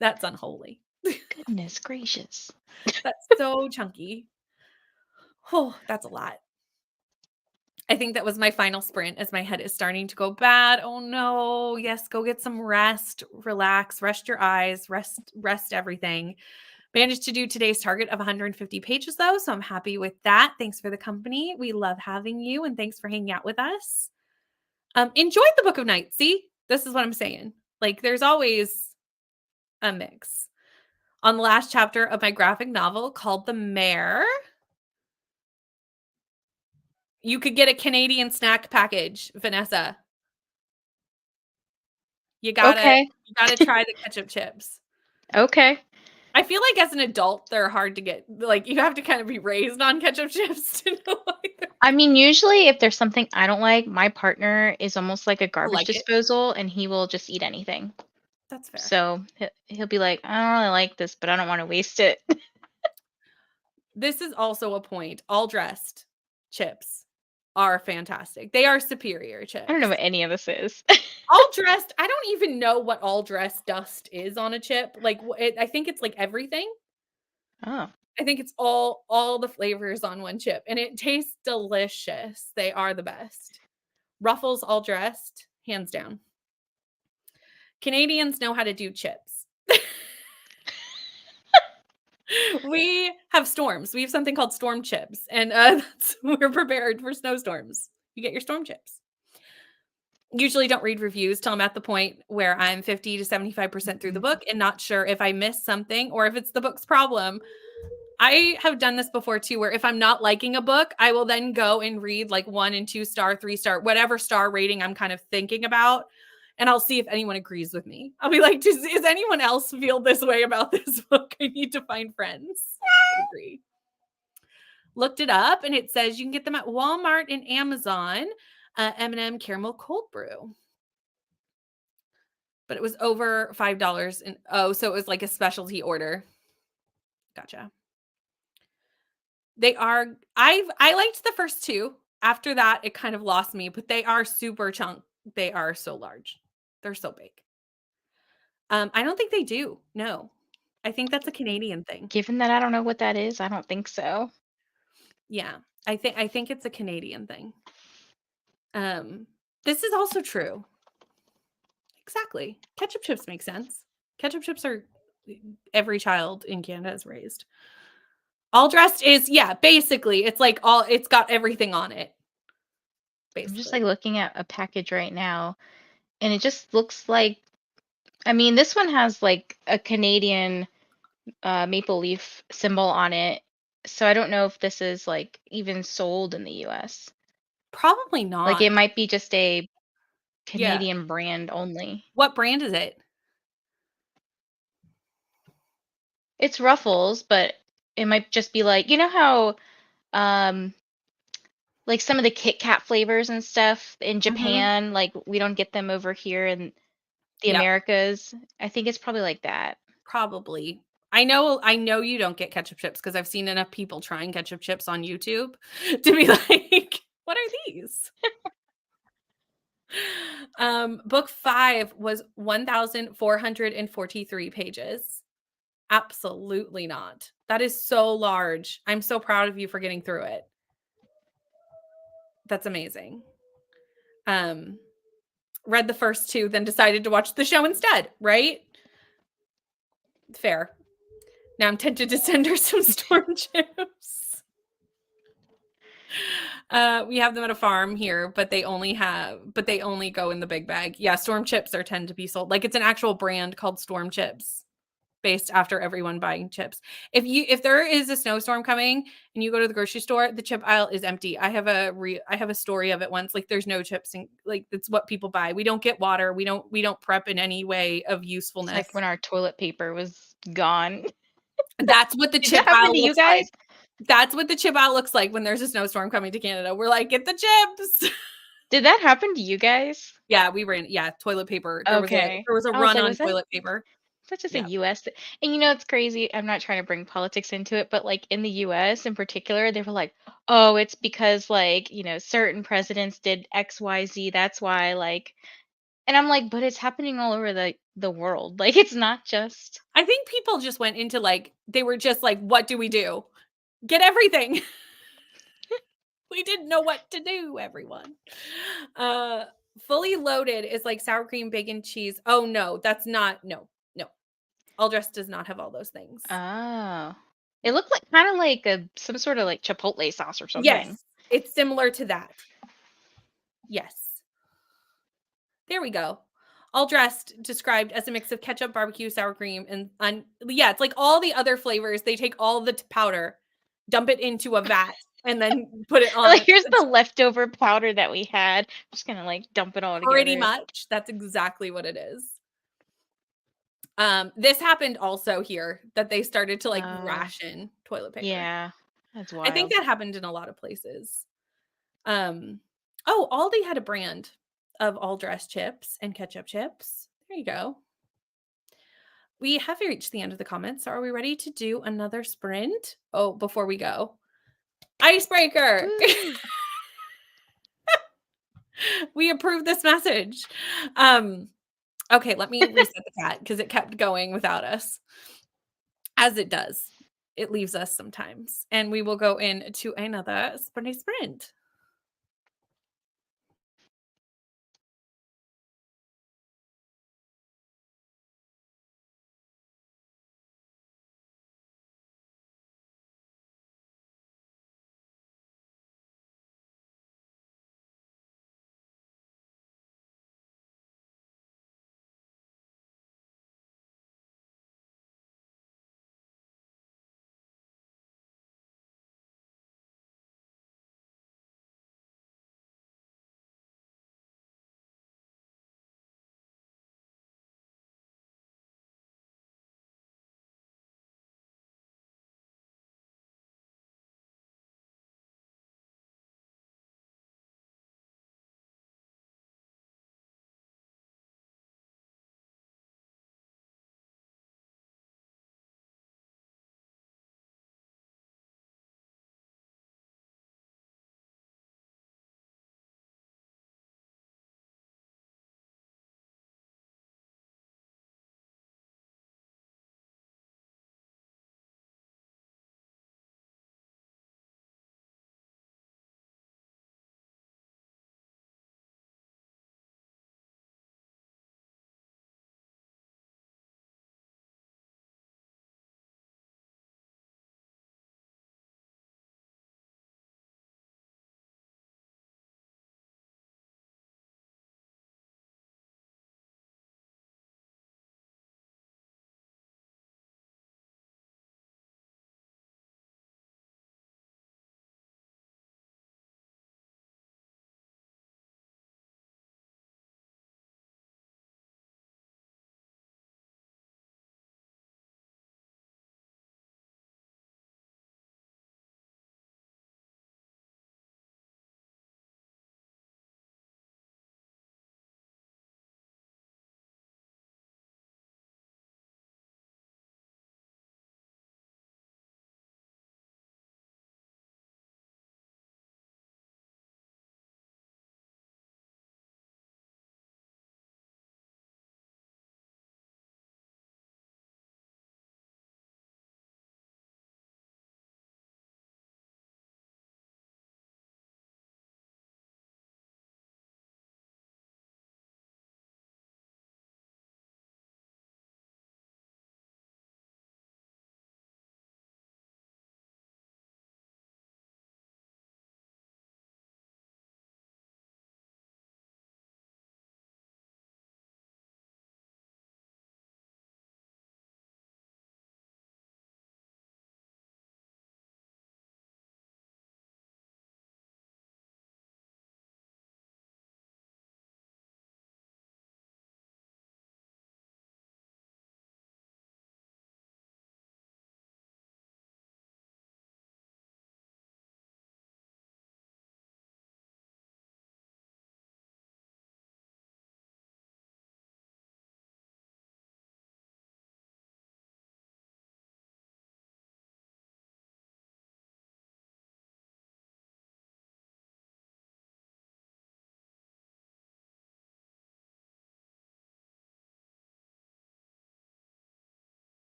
That's unholy. Goodness gracious. That's so chunky. Oh, that's a lot. I think that was my final sprint as my head is starting to go bad. Oh no. Yes, go get some rest, relax, rest your eyes, rest everything. Managed to do today's target of 150 pages though, so I'm happy with that. Thanks for the company. We love having you, and thanks for hanging out with us. Enjoyed the Book of Night. See, this is what I'm saying. Like, there's always a mix. On the last chapter of my graphic novel called The Mare, you could get a Canadian snack package, Vanessa. You gotta try the ketchup chips. Okay. I feel like as an adult, they're hard to get. Like, you have to kind of be raised on ketchup chips to know. I mean, usually if there's something I don't like, my partner is almost like a garbage Like it. disposal, and he will just eat anything. That's fair. So he'll be like, I don't really like this, but I don't want to waste it. This is also a point. All dressed chips are fantastic. They are superior chips. I don't know what any of this is. All dressed. I don't even know what all dressed dust is on a chip. Like, I think it's like everything. Oh. I think it's all the flavors on one chip, and it tastes delicious. They are the best. Ruffles all dressed, hands down. Canadians know how to do chips. We have storms. We have something called storm chips, and we're prepared for snowstorms. You get your storm chips. Usually don't read reviews till I'm at the point where I'm 50 to 75% through the book and not sure if I missed something or if it's the book's problem. I have done this before too, where if I'm not liking a book, I will then go and read like 1 and 2 star, 3 star, whatever star rating I'm kind of thinking about. and I'll see if anyone agrees with me. I'll be like, does anyone else feel this way about this book? I need to find friends who agree. Looked it up, and it says you can get them at Walmart and Amazon. M&M Caramel Cold Brew. But it was over $5. And so it was like a specialty order. Gotcha. I liked the first two. After that, it kind of lost me, but they are super chunk. They are so large. They're so big. I don't think they do. No. I think that's a Canadian thing. Given that I don't know what that is, I don't think so. Yeah. I think it's a Canadian thing. This is also true. Exactly. Ketchup chips make sense. Ketchup chips are every child in Canada is raised. All dressed is, yeah, basically it's like it's got everything on it. I'm just Basically. like looking at a package right now, and it just looks like, I mean, this one has like a Canadian maple leaf symbol on it. So I don't know if this is like even sold in the US. Probably Like not. it might be just a Yeah. Canadian brand only. What brand is it? It's Ruffles, but it might just be like, you know how um like some of the Kit Kat flavors and stuff in Mhm. Japan, like we don't get them over here in the Yep. Americas. I think it's probably like that. Probably. I know you don't get ketchup chips because I've seen enough people trying ketchup chips on YouTube to be like, what are these? Book 5 was 1,443 pages. Absolutely not. That is so large. I'm so proud of you for getting through it. That's amazing. Um, read the first two, then decided to watch the show instead, right? Fair. Now I'm tempted to send her some storm chips. We have them at a farm here, but they only go in the big bag. Yeah, storm chips tend to be sold. Like it's an actual brand called Storm Chips, based after everyone buying chips. If there is a snowstorm coming and you go to the grocery store, the chip aisle is empty. I have a story of it once. Like there's no chips, and like that's what people buy. We don't get water. We don't prep in any way of It's usefulness. like when our toilet paper was gone. That's what the Did that chip happen aisle to you looks like. guys? That's what the chip aisle looks like when there's a snowstorm coming to Canada. We're like, get the chips. Did that happen to you guys? Yeah, we ran. Yeah, toilet paper. There was a Okay. I was run like, on was that toilet paper. that's just a Yeah. US And you know it's crazy. I'm not trying to bring politics into it, but like in the US in particular, they were like, "Oh, it's because like, certain presidents did XYZ. That's why like." And I'm like, "But it's happening all over the world. Like it's not just." I think people just went into like they were just like, what do we do? Get everything. We didn't know what to do, everyone. Uh Fully loaded is like sour cream, bacon, cheese. Oh no, that's not no. All dressed does not have all those things. Oh. It No. looked like kind of like a some sort of like chipotle sauce or something. Yes, it's similar to that. Yes. There we go. All dressed described as a mix of ketchup, barbecue, sour cream, and yeah, it's like all the other flavors. They take all the powder, dump it into a vat, and then put it Like, on. here's the leftover powder that we had. Just gonna like dump it all Pretty together. much, that's exactly what it is. This happened also here that they started to like Oh, ration toilet paper. yeah. That's I think wild. that happened in a lot of places. Um, oh, Aldi had a brand of all dressed chips and ketchup chips. There you go. We have reached the end of the comments. So are we ready to do another sprint? Oh, before we go, icebreaker. Woo. We approve this message. Okay, let me reset the cat because it kept going without us, as it does. It leaves us sometimes, and we will go into another sprint.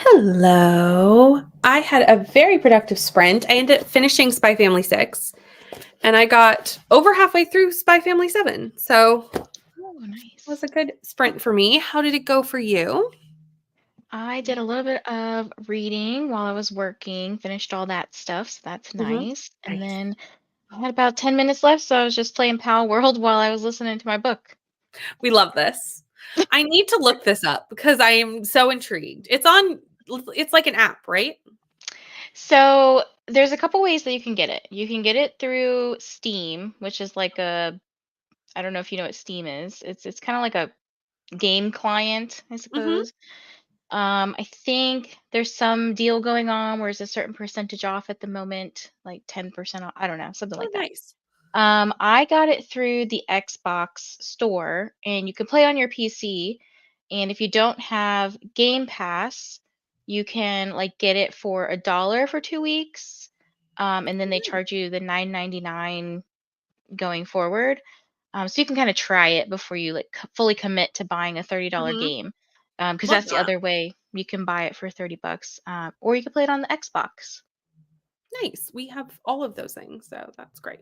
Hello. I had a very productive sprint. I ended up finishing Spy Family 6, and I got over halfway through Spy Family 7. So it Oh, was nice. a good sprint for me. How did it go for you? I did a little bit of reading while I was working, finished all that stuff, so that's Hmm. nice. And Nice. then I had about 10 minutes left, so I was just playing Pal World while I was listening to my book. We love this. I need to look this up because I am so intrigued. It's like an app, right? So there's a couple ways that you can get it. You can get it through Steam, which is like I don't know if you know what Steam is. It's kind of like a game client, I Hmm. suppose. I think there's some deal going on where there's a certain percentage off at the moment, like 10% off. I don't know, something Oh, like that. nice. I got it through the Xbox store, and you can play on your PC. And if you don't have Game Pass, you can like get it for $1 for 2 weeks. And then they charge you the 9.99 going forward. So you can kind of try it before you like fully commit to buying a $30 Hmm. game. Because Love that's the that. other way you can buy it for $30. Or you can play it on the Xbox. Nice. We have all of those things, so that's great.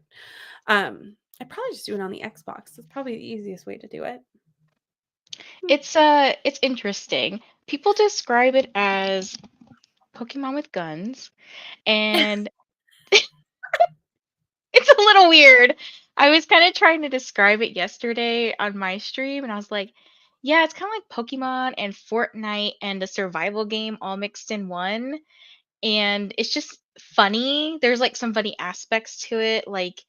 I'd probably just do it on the Xbox. It's probably the easiest way to do it. Hmm. It's interesting. People describe it as Pokemon with guns, and it's a little weird. I was kind of trying to describe it yesterday on my stream, and I was like, yeah, it's kind of like Pokemon and Fortnite and a survival game all mixed in one. And it's just funny. There's like some funny aspects to it. Like,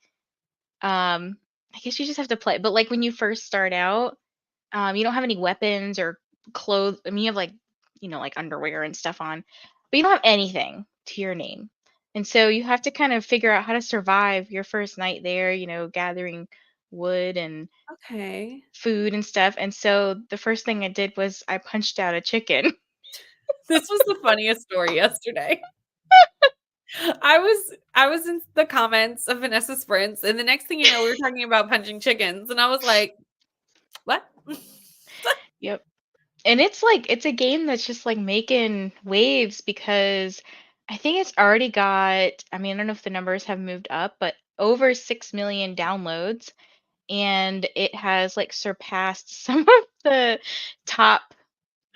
I guess you just have to play. But like when you first start out, you don't have any weapons or clothes. I mean, you have like, like underwear and stuff on, but you don't have anything to your name. And so you have to kind of figure out how to survive your first night there, gathering wood and Okay. food and stuff. And so the first thing I did was I punched out a chicken. This was the funniest story yesterday. I was in the comments of Vanessa Sprints, and the next thing you know, we were talking about punching chickens, and I was like, "What?" Yep. And it's a game that's just like making waves because I think it's already got, I mean, I don't know if the numbers have moved up, but over 6 million downloads. And it has like surpassed some of the top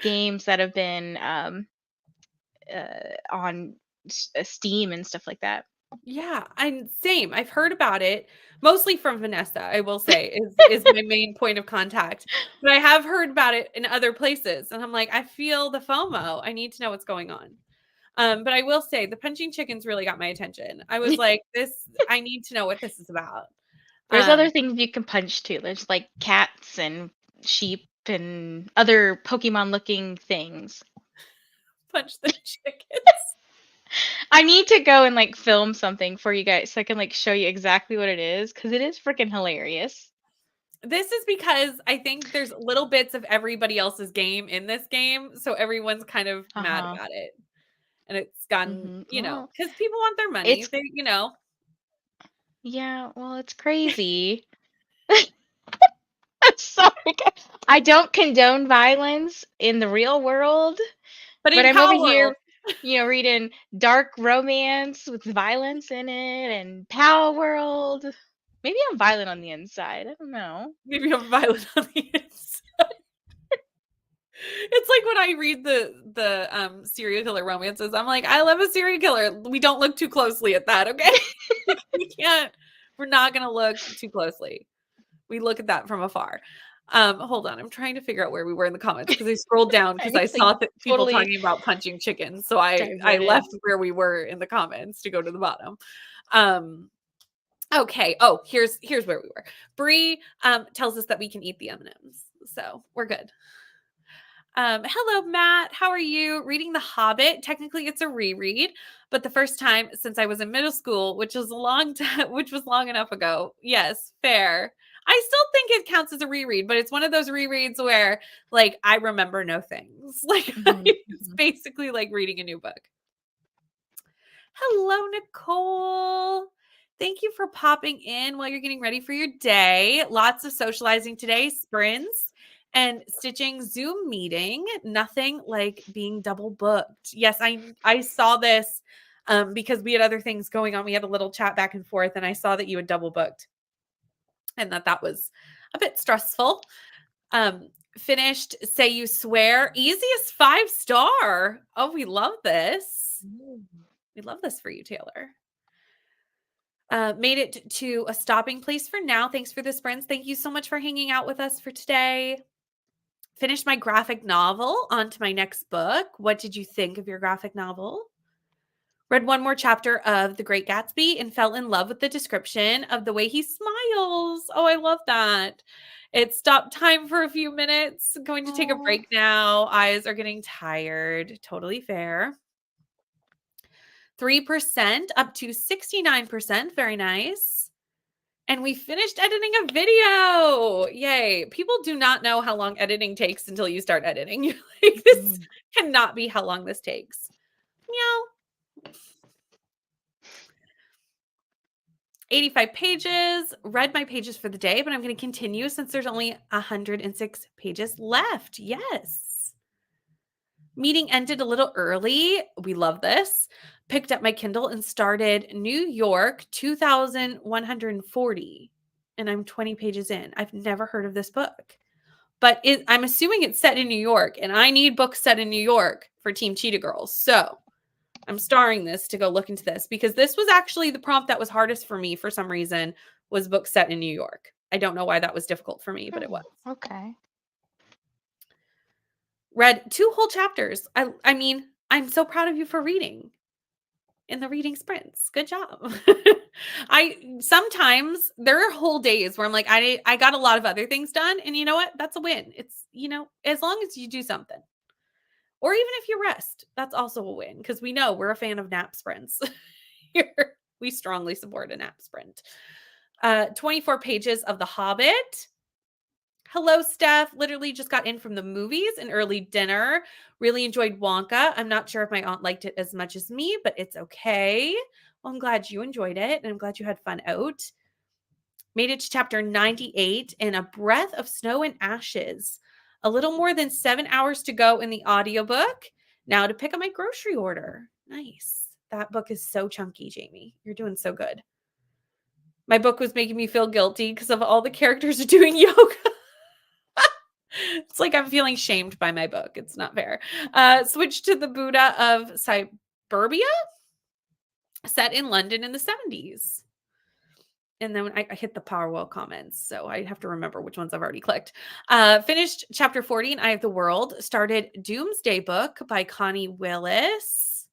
games that have been on Steam and stuff like that. Yeah, and same. I've heard about it mostly from Vanessa, I will say, is my main point of contact. But I have heard about it in other places, and I'm like, I feel the FOMO. I need to know what's going on. But I will say the punching chickens really got my attention. I was like, I need to know what this is about. There's other Um, things you can punch too. There's like cats and sheep and other Pokemon looking things. punch the chickens. I need to go and like film something for you guys so I can like show you exactly what it is because it is freaking hilarious. This is because I think there's little bits of everybody else's game in this game, so everyone's kind of mad Uh-huh. about it. And it's gotten, Well, because people want their money. it's They. yeah, well, it's crazy. Sorry. I don't condone violence in the real world, But but in I'm over Power World, here, reading dark romance with violence in it and Power World. Maybe I'm violent on the inside. I don't know. maybe I'm violent on the inside. It's like when I read the serial killer romances, I'm like, I love a serial killer. We don't look too closely at that, okay? We can't. We're not gonna look too closely. We look at that from afar. Hold on, I'm trying to figure out where we were in the comments because I scrolled down because I I like saw people totally talking about punching chickens. So I diverted. left where we were in the comments to go to the bottom. Um, okay. Oh, here's where we were. Bree tells us that we can eat the M&Ms, so we're good. Hello, Matt. How are you? Reading The Hobbit. Technically, it's a reread, but the first time since I was in middle school, which was a long time, which was long enough ago. Yes, fair. I still think it counts as a reread, but it's one of those rereads where, like, I remember no things. Like, Hmm. it's basically like reading a new book. Hello, Nicole. Thank you for popping in while you're getting ready for your day. Lots of socializing today, sprints. And stitching Zoom meeting, nothing like being double booked. Yes, I saw this because we had other things going on. We had a little chat back and forth, and I saw that you had double booked and that was a bit stressful. Finished Say You Swear, easiest 5-star. Oh, we love this. We love this for you, Taylor. Made it to a stopping place for now. Thanks for the sprints. Thank you so much for hanging out with us for today. Finished my graphic novel. On to my next book. What did you think of your graphic novel? Read one more chapter of The Great Gatsby and fell in love with the description of the way he smiles. Oh, I love that. It stopped time for a few minutes. Going to take a break now. Eyes are getting tired. Totally fair. 3% up to 69%. Very nice. And we finished editing a video. Yay. People do not know how long editing takes until you start editing. You're like, this cannot be how long this takes. Meow. 85 pages. Read my pages for the day, but I'm going to continue since there's only 106 pages left. Yes. Meeting ended a little early. We love this. Picked up my Kindle and started New York 2140. And I'm 20 pages in. I've never heard of this book. But I'm assuming it's set in New York. And I need books set in New York for Team Cheetah Girls. So I'm starring this to go look into this. Because this was actually the prompt that was hardest for me for some reason. Was books set in New York. I don't know why that was difficult for me. But it was. Okay. Read 2 whole chapters. I mean, I'm so proud of you for reading in the reading sprints. Good job. Sometimes there are whole days where I'm like, I got a lot of other things done. And you know what? That's a win. It's, as long as you do something. Or even if you rest, that's also a win. Because we know we're a fan of nap sprints. Here, we strongly support a nap sprint. 24 pages of The Hobbit. Hello, Steph. Literally just got in from the movies and early dinner. Really enjoyed Wonka. I'm not sure if my aunt liked it as much as me, but it's okay. Well, I'm glad you enjoyed it, and I'm glad you had fun out. Made it to chapter 98 in A Breath of Snow and Ashes. A little more than 7 hours to go in the audiobook. Now to pick up my grocery order. Nice. That book is so chunky, Jamie. You're doing so good. My book was making me feel guilty because of all the characters are doing yoga. It's like I'm feeling shamed by my book. It's not fair. Switched to The Buddha of Suburbia, set in London in the 70s. And then I hit the Powerwell comments, so I have to remember which ones I've already clicked. Finished chapter 40 in Eye of the World. Started Doomsday Book by Connie Willis.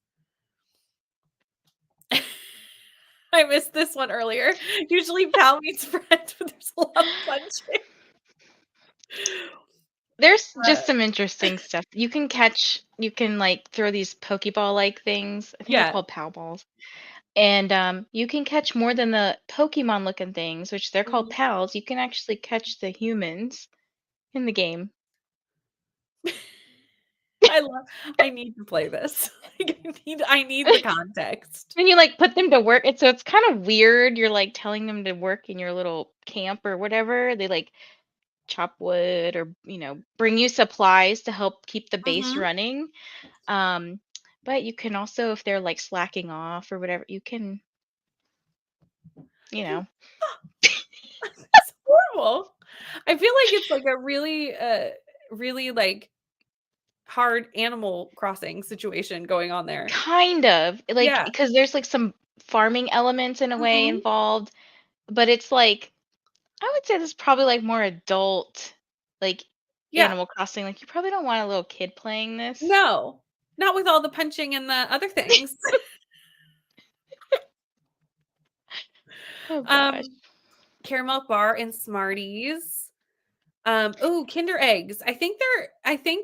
I missed this one earlier. Usually Pal meets friend, but there's a lot of punching. There's just some interesting stuff. You can like throw these Pokeball-like things. I think they're called Pow Balls. And you can catch more than the Pokemon-looking things, which they're called pals. You can actually catch the humans in the game. I need to play this. Like, I need the context. And you like put them to work. So it's kind of weird. You're like telling them to work in your little camp or whatever. They like chop wood or bring you supplies to help keep the base running. But you can also, if they're like slacking off or whatever, you can It's horrible. I feel like it's like a really like hard Animal Crossing situation going on there. Kind of like, because there's like some farming elements in a way involved, but it's like, I would say this is probably like more adult, like Animal Crossing. Like you probably don't want a little kid playing this. No, not with all the punching and the other things. Oh gosh. Caramel bar and Smarties. Oh, Kinder eggs. I think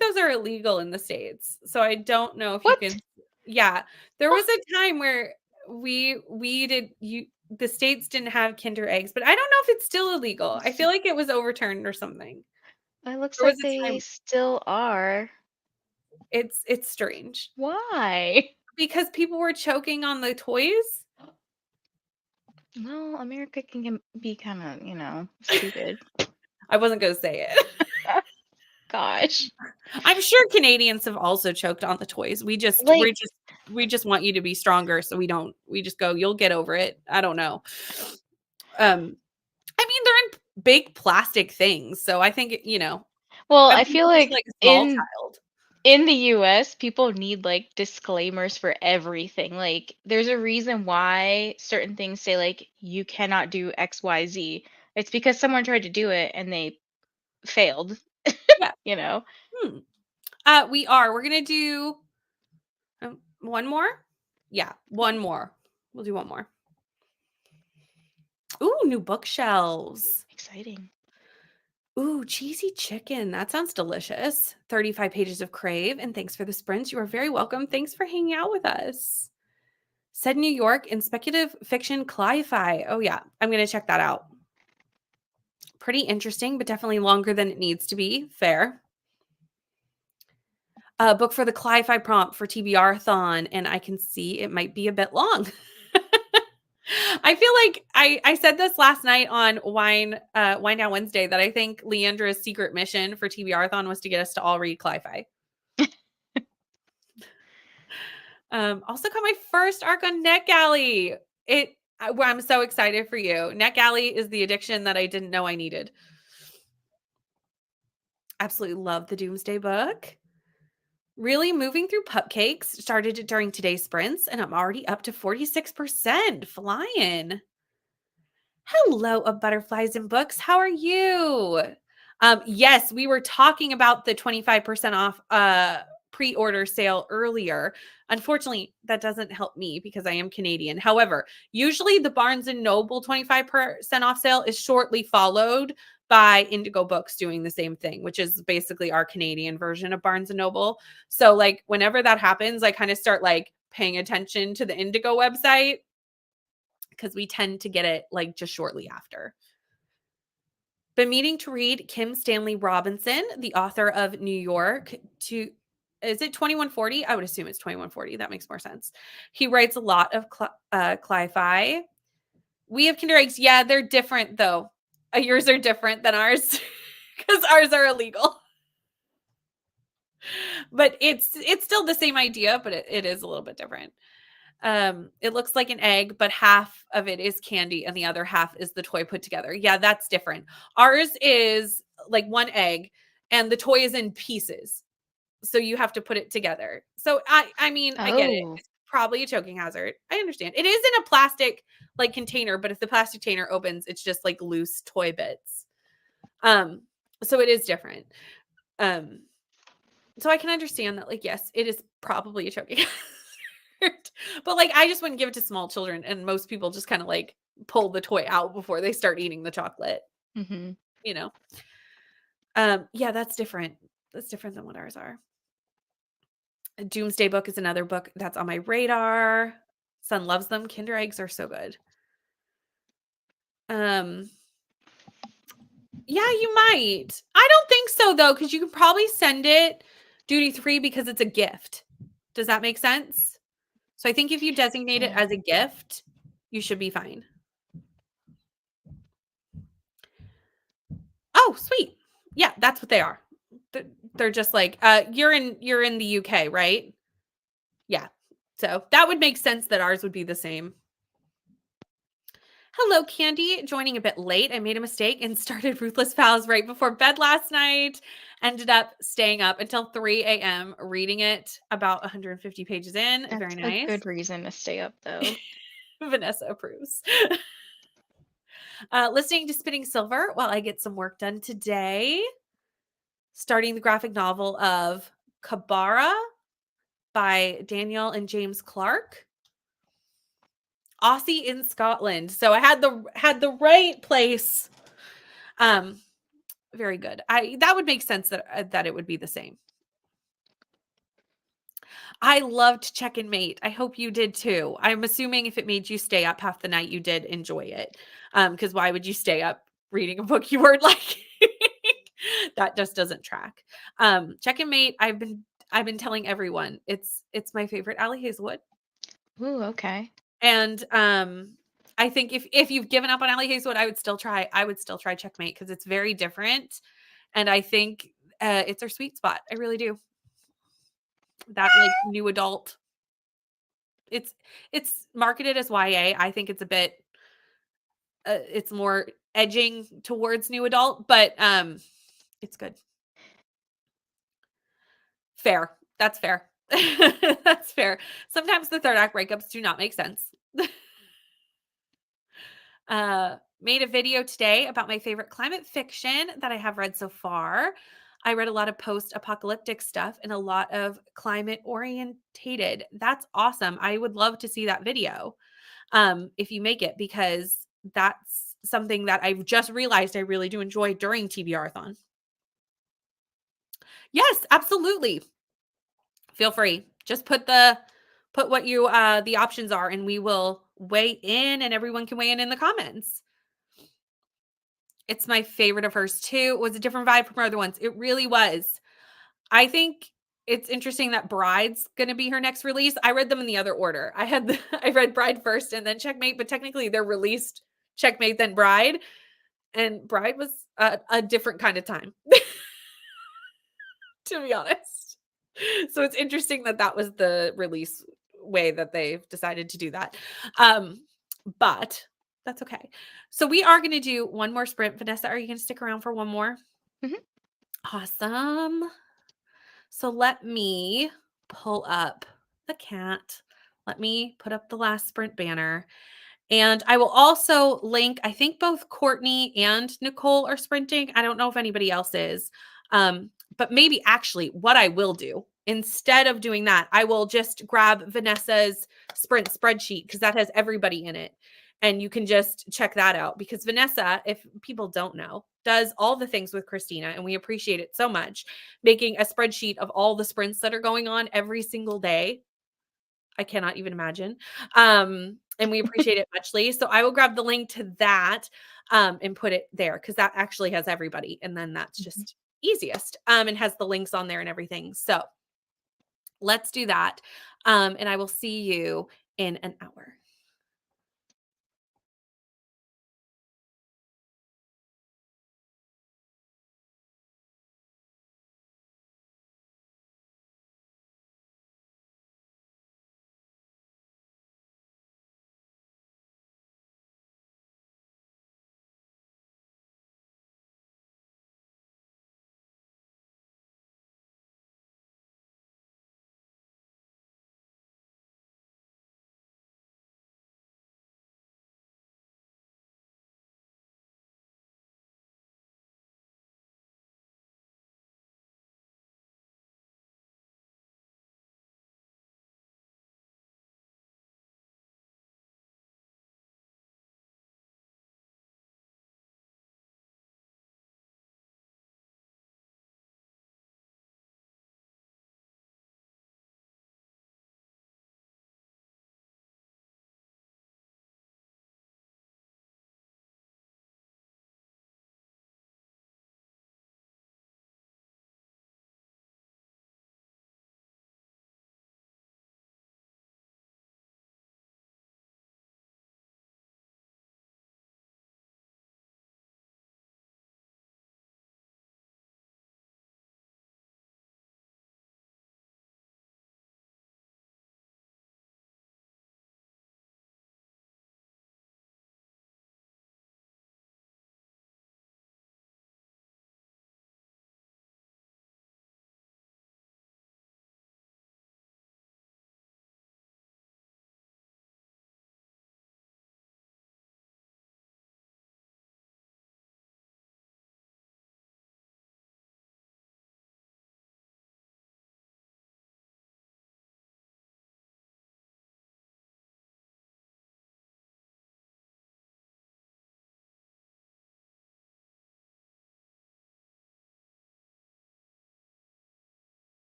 those are illegal in the States. So I don't know if you can. Yeah. There was a time where the States didn't have Kinder eggs, but I don't know if it's still illegal. I feel like it was overturned or something. It looks like they still are. It's strange. Why? Because people were choking on the toys. Well, America can be kind of, stupid. I wasn't going to say it. gosh. I'm sure Canadians have also choked on the toys. We just want you to be stronger, so we just go, you'll get over it. I don't know. I mean, they're in big plastic things, so I think, Well, I I wouldn't feel think like like a small child. in the US, people need like disclaimers for everything. Like, there's a reason why certain things say like you cannot do XYZ. It's because someone tried to do it and they failed, Yeah. you know. Hmm. We're gonna do one more. Yeah, one more. We'll do one more. Ooh, new bookshelves. Exciting. Ooh, cheesy chicken. That sounds delicious. 35 pages of Crave. And thanks for the sprints. You are very welcome. Thanks for hanging out with us. Said New York in speculative fiction Cli-Fi. Oh, yeah. I'm going to check that out. Pretty interesting, but definitely longer than it needs to be. Fair. A book for the Cli-Fi prompt for TBR-thon. And I can see it might be a bit long. I feel like I said this last night on Wine Down Wednesday that I think Leandra's secret mission for TBR-thon was to get us to all read Cli-Fi. Also got my first arc on NetGalley. I'm so excited for you. NetGalley is the addiction that I didn't know I needed. Absolutely love the Doomsday Book. Really moving through Pupcakes. Started it during today's sprints, and I'm already up to 46%. Flying. Hello, of Butterflies and Books. How are you? Yes, we were talking about the 25% off pre-order sale earlier. Unfortunately, that doesn't help me because I am Canadian. However, usually the Barnes and Noble 25% off sale is shortly followed by Indigo Books doing the same thing, which is basically our Canadian version of Barnes and Noble. So like whenever that happens, I kind of start like paying attention to the Indigo website because we tend to get it like just shortly after. Been meaning to read Kim Stanley Robinson, the author of New York, is it 2140? I would assume it's 2140. That makes more sense. He writes a lot of Cli-Fi. We have Kinder Eggs. Yeah, they're different though. Yours are different than ours because ours are illegal. But it's still the same idea, but it is a little bit different. It looks like an egg, but half of it is candy and the other half is the toy put together. Yeah, that's different. Ours is like one egg and the toy is in pieces. So you have to put it together. So I mean, I get it. Oh. It's probably a choking hazard. I understand. It is in a plastic like container, but if the plastic container opens, it's just like loose toy bits. So it is different. So I can understand that, like, yes, it is probably a choking hazard. But like I just wouldn't give it to small children, and most people just kind of like pull the toy out before they start eating the chocolate, Mm-hmm. you know. Yeah, that's different. That's different than what ours are. A Doomsday Book is another book that's on my radar. Son loves them. Kinder Eggs are so good. Yeah, you might. I don't think so though, because you could probably send it duty free because it's a gift. Does that make sense? So I think if you designate it Yeah. as a gift, you should be fine. Oh, sweet. Yeah, that's what they are. They're just like you're in the UK, right? Yeah. So that would make sense that ours would be the same. Hello, Candy. Joining a bit late. I made a mistake and started Ruthless Pals right before bed last night. Ended up staying up until 3 a.m. reading it, about 150 pages in. That's Very a nice. good reason to stay up, though. Vanessa approves. Listening to Spinning Silver while I get some work done today. Starting the graphic novel of Kabara by Daniel and James Clark. Aussie in Scotland. So I had the right place. Very good. That would make sense that it would be the same. I loved Check and Mate. I hope you did too. I'm assuming if it made you stay up half the night, you did enjoy it. Because why would you stay up reading a book you weren't liking? That just doesn't track. Check and Mate. I've been telling everyone it's my favorite Ali Hazelwood. Ooh, okay. And I think if you've given up on Ali Hazelwood, I would still try Checkmate because it's very different. And I think It's her sweet spot. I really do. That like new adult. It's it's marketed as YA. I think it's a bit it's more edging towards new adult, but it's good. Fair. That's fair. That's fair. Sometimes the third act breakups do not make sense. Made a video today about my favorite climate fiction that I have read so far. I read a lot of post apocalyptic stuff and a lot of climate orientated. That's awesome. I would love to see that video if you make it, because that's something that I've just realized I really do enjoy during TBR-thon. Yes, absolutely. Feel free. Just put what you the options are, and we will weigh in, and everyone can weigh in the comments. It's my favorite of hers too. It was a different vibe from her other ones. It really was. I think it's interesting that Bride's going to be her next release. I read them in the other order. I read Bride first and then Checkmate, but technically they're released Checkmate then Bride, and Bride was a different kind of time, to be honest. So it's interesting that that was the release way that they've decided to do that. But that's okay. So we are going to do one more sprint. Vanessa, are you going to stick around for one more? Mhm. Awesome. So let me pull up the cat. Let me put up the last sprint banner. And I will also link, I think both Courtney and Nicole are sprinting. I don't know if anybody else is. But maybe actually what I will do instead of doing that, I will just grab Vanessa's sprint spreadsheet because that has everybody in it. And you can just check that out, because Vanessa, if people don't know, does all the things with Christina, and we appreciate it so much, making a spreadsheet of all the sprints that are going on every single day. I cannot even imagine. And we appreciate it muchly. So I will grab the link to that and put it there, because that actually has everybody. And then that's Mhm. just easiest and has the links on there and everything. So let's do that. And I will see you in an hour.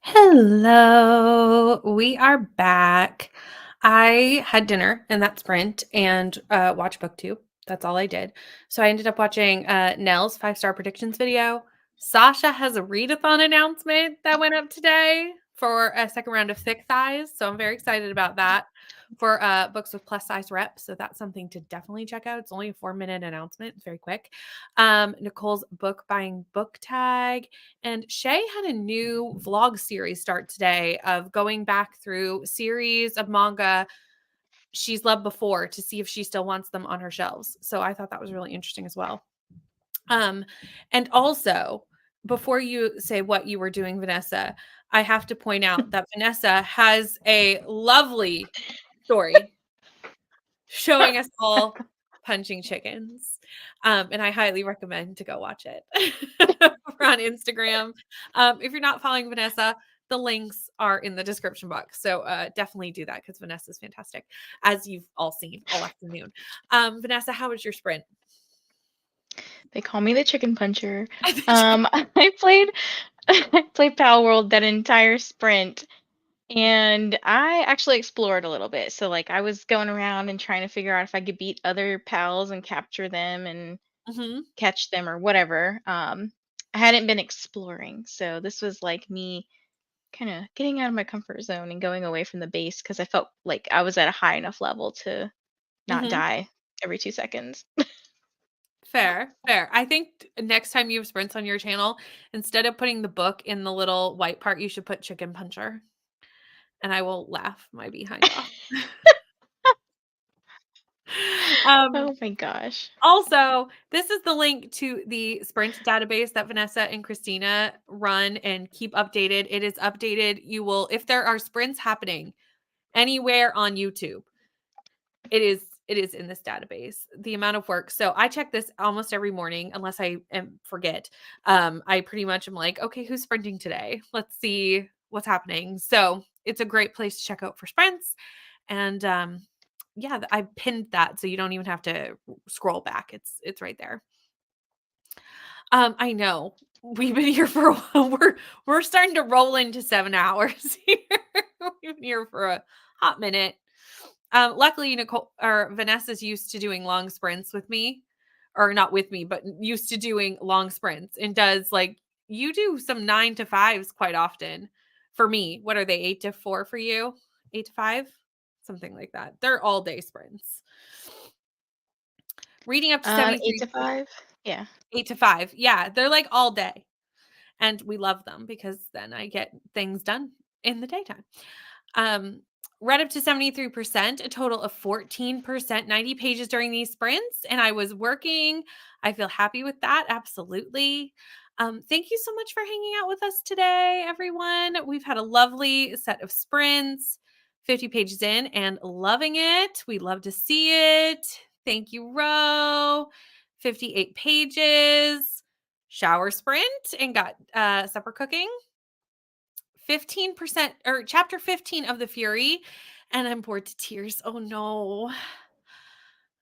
Hello, we are back. I had dinner in that sprint and watched BookTube. That's all I did. So I ended up watching Nell's 5-star predictions video. Sasha has a readathon announcement that went up today for a second round of Thick Thighs. So I'm very excited about that for books with plus size reps. So that's something to definitely check out. It's only a 4-minute announcement. It's very quick. Nicole's book buying book tag. And Shay had a new vlog series start today of going back through series of manga she's loved before to see if she still wants them on her shelves. So I thought that was really interesting as well. And also, before you say what you were doing, Vanessa, I have to point out that Vanessa has a lovely story showing us all punching chickens. And I highly recommend to go watch it. We're on Instagram. If you're not following Vanessa, the links are in the description box. So definitely do that because Vanessa's fantastic, as you've all seen all afternoon. Vanessa, how was your sprint? They call me the chicken puncher. I played I played Pal World that entire sprint, and I actually explored a little bit. So like I was going around and trying to figure out if I could beat other pals and capture them and Mhm. catch them or whatever. I hadn't been exploring, so this was like me kind of getting out of my comfort zone and going away from the base because I felt like I was at a high enough level to not Mhm. die every 2 seconds. Fair, fair. I think next time you have sprints on your channel, instead of putting the book in the little white part, you should put chicken puncher, and I will laugh my behind off. Um, Oh my gosh. Also, this is the link to the Sprint database that Vanessa and Christina run and keep updated. It is updated. You will, if there are sprints happening anywhere on YouTube, it is in this database. The amount of work. So I check this almost every morning, unless forget. I pretty much am like, okay, who's sprinting today? Let's see what's happening. So it's a great place to check out for sprints. And yeah, I pinned that so you don't even have to scroll back. It's right there. I know. We've been here for a while. We're starting to roll into 7 hours here. We've been here for a hot minute. Luckily, Nicole or Vanessa's used to doing long sprints with me, or not with me, but used to doing long sprints and does like you do some 9 to 5s quite often. For me, what are they? 8 to 4 for you? 8 to 5? Something like that. They're all day sprints. Reading up to Eight 73 to five. Yeah. 8 to 5. Yeah, they're like all day. And we love them because then I get things done in the daytime. Um, read up to 73%, a total of 14%, 90 pages during these sprints. And I was working. I feel happy with that. Absolutely. Thank you so much for hanging out with us today, everyone. We've had a lovely set of sprints, 50 pages in and loving it. We love to see it. Thank you, Ro. 58 pages, shower sprint, and got supper cooking. 15% or chapter 15 of The Fury, and I'm bored to tears. Oh no.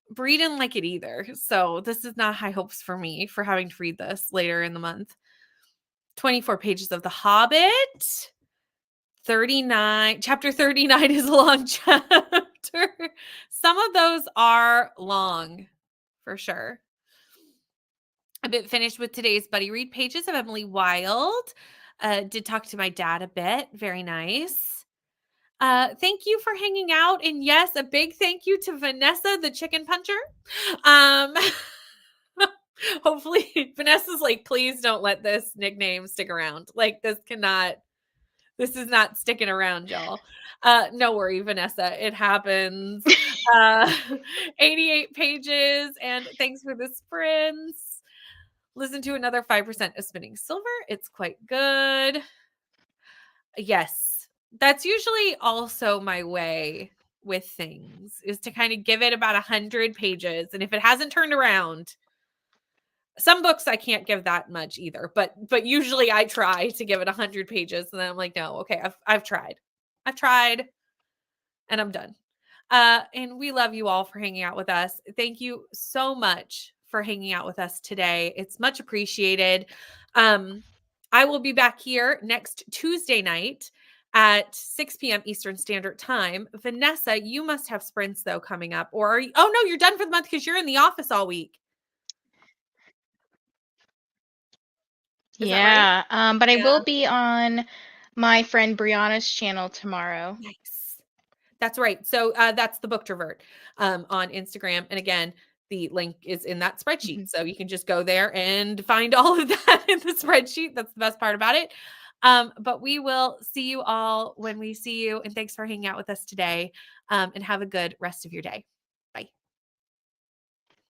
Bree didn't like it either. So this is not high hopes for me for having to read this later in the month. 24 pages of The Hobbit. 39 chapter 39 is a long chapter. Some of those are long for sure. A bit finished with today's buddy read pages of Emily Wilde. Did talk to my dad a bit. Very nice. Thank you for hanging out. And yes, a big thank you to Vanessa, the chicken puncher. Um, hopefully, Vanessa's like, please don't let this nickname stick around. Like, this is not sticking around, y'all. No worry, Vanessa. It happens. Uh, 88 pages. And thanks for the sprints. Listen to another 5% of Spinning Silver. It's quite good. Yes. That's usually also my way with things is to kind of give it about 100 pages. And if it hasn't turned around, some books I can't give that much either, but usually I try to give it 100 pages and then I'm like, no, okay, I've tried. I've tried and I'm done. And we love you all for hanging out with us. Thank you so much for hanging out with us today. It's much appreciated. Um, I will be back here next Tuesday night at 6 p.m. Eastern Standard Time. Vanessa, you must have sprints though coming up, or are you? Oh no, you're done for the month because you're in the office all week. Is that right? Yeah. But I Yeah. will be on my friend Brianna's channel tomorrow. Nice. That's right. So that's the Booktrovert on Instagram. And again, the link is in that spreadsheet. Mhm. So you can just go there and find all of that in the spreadsheet. That's the best part about it. But we will see you all when we see you. And thanks for hanging out with us today. And have a good rest of your day.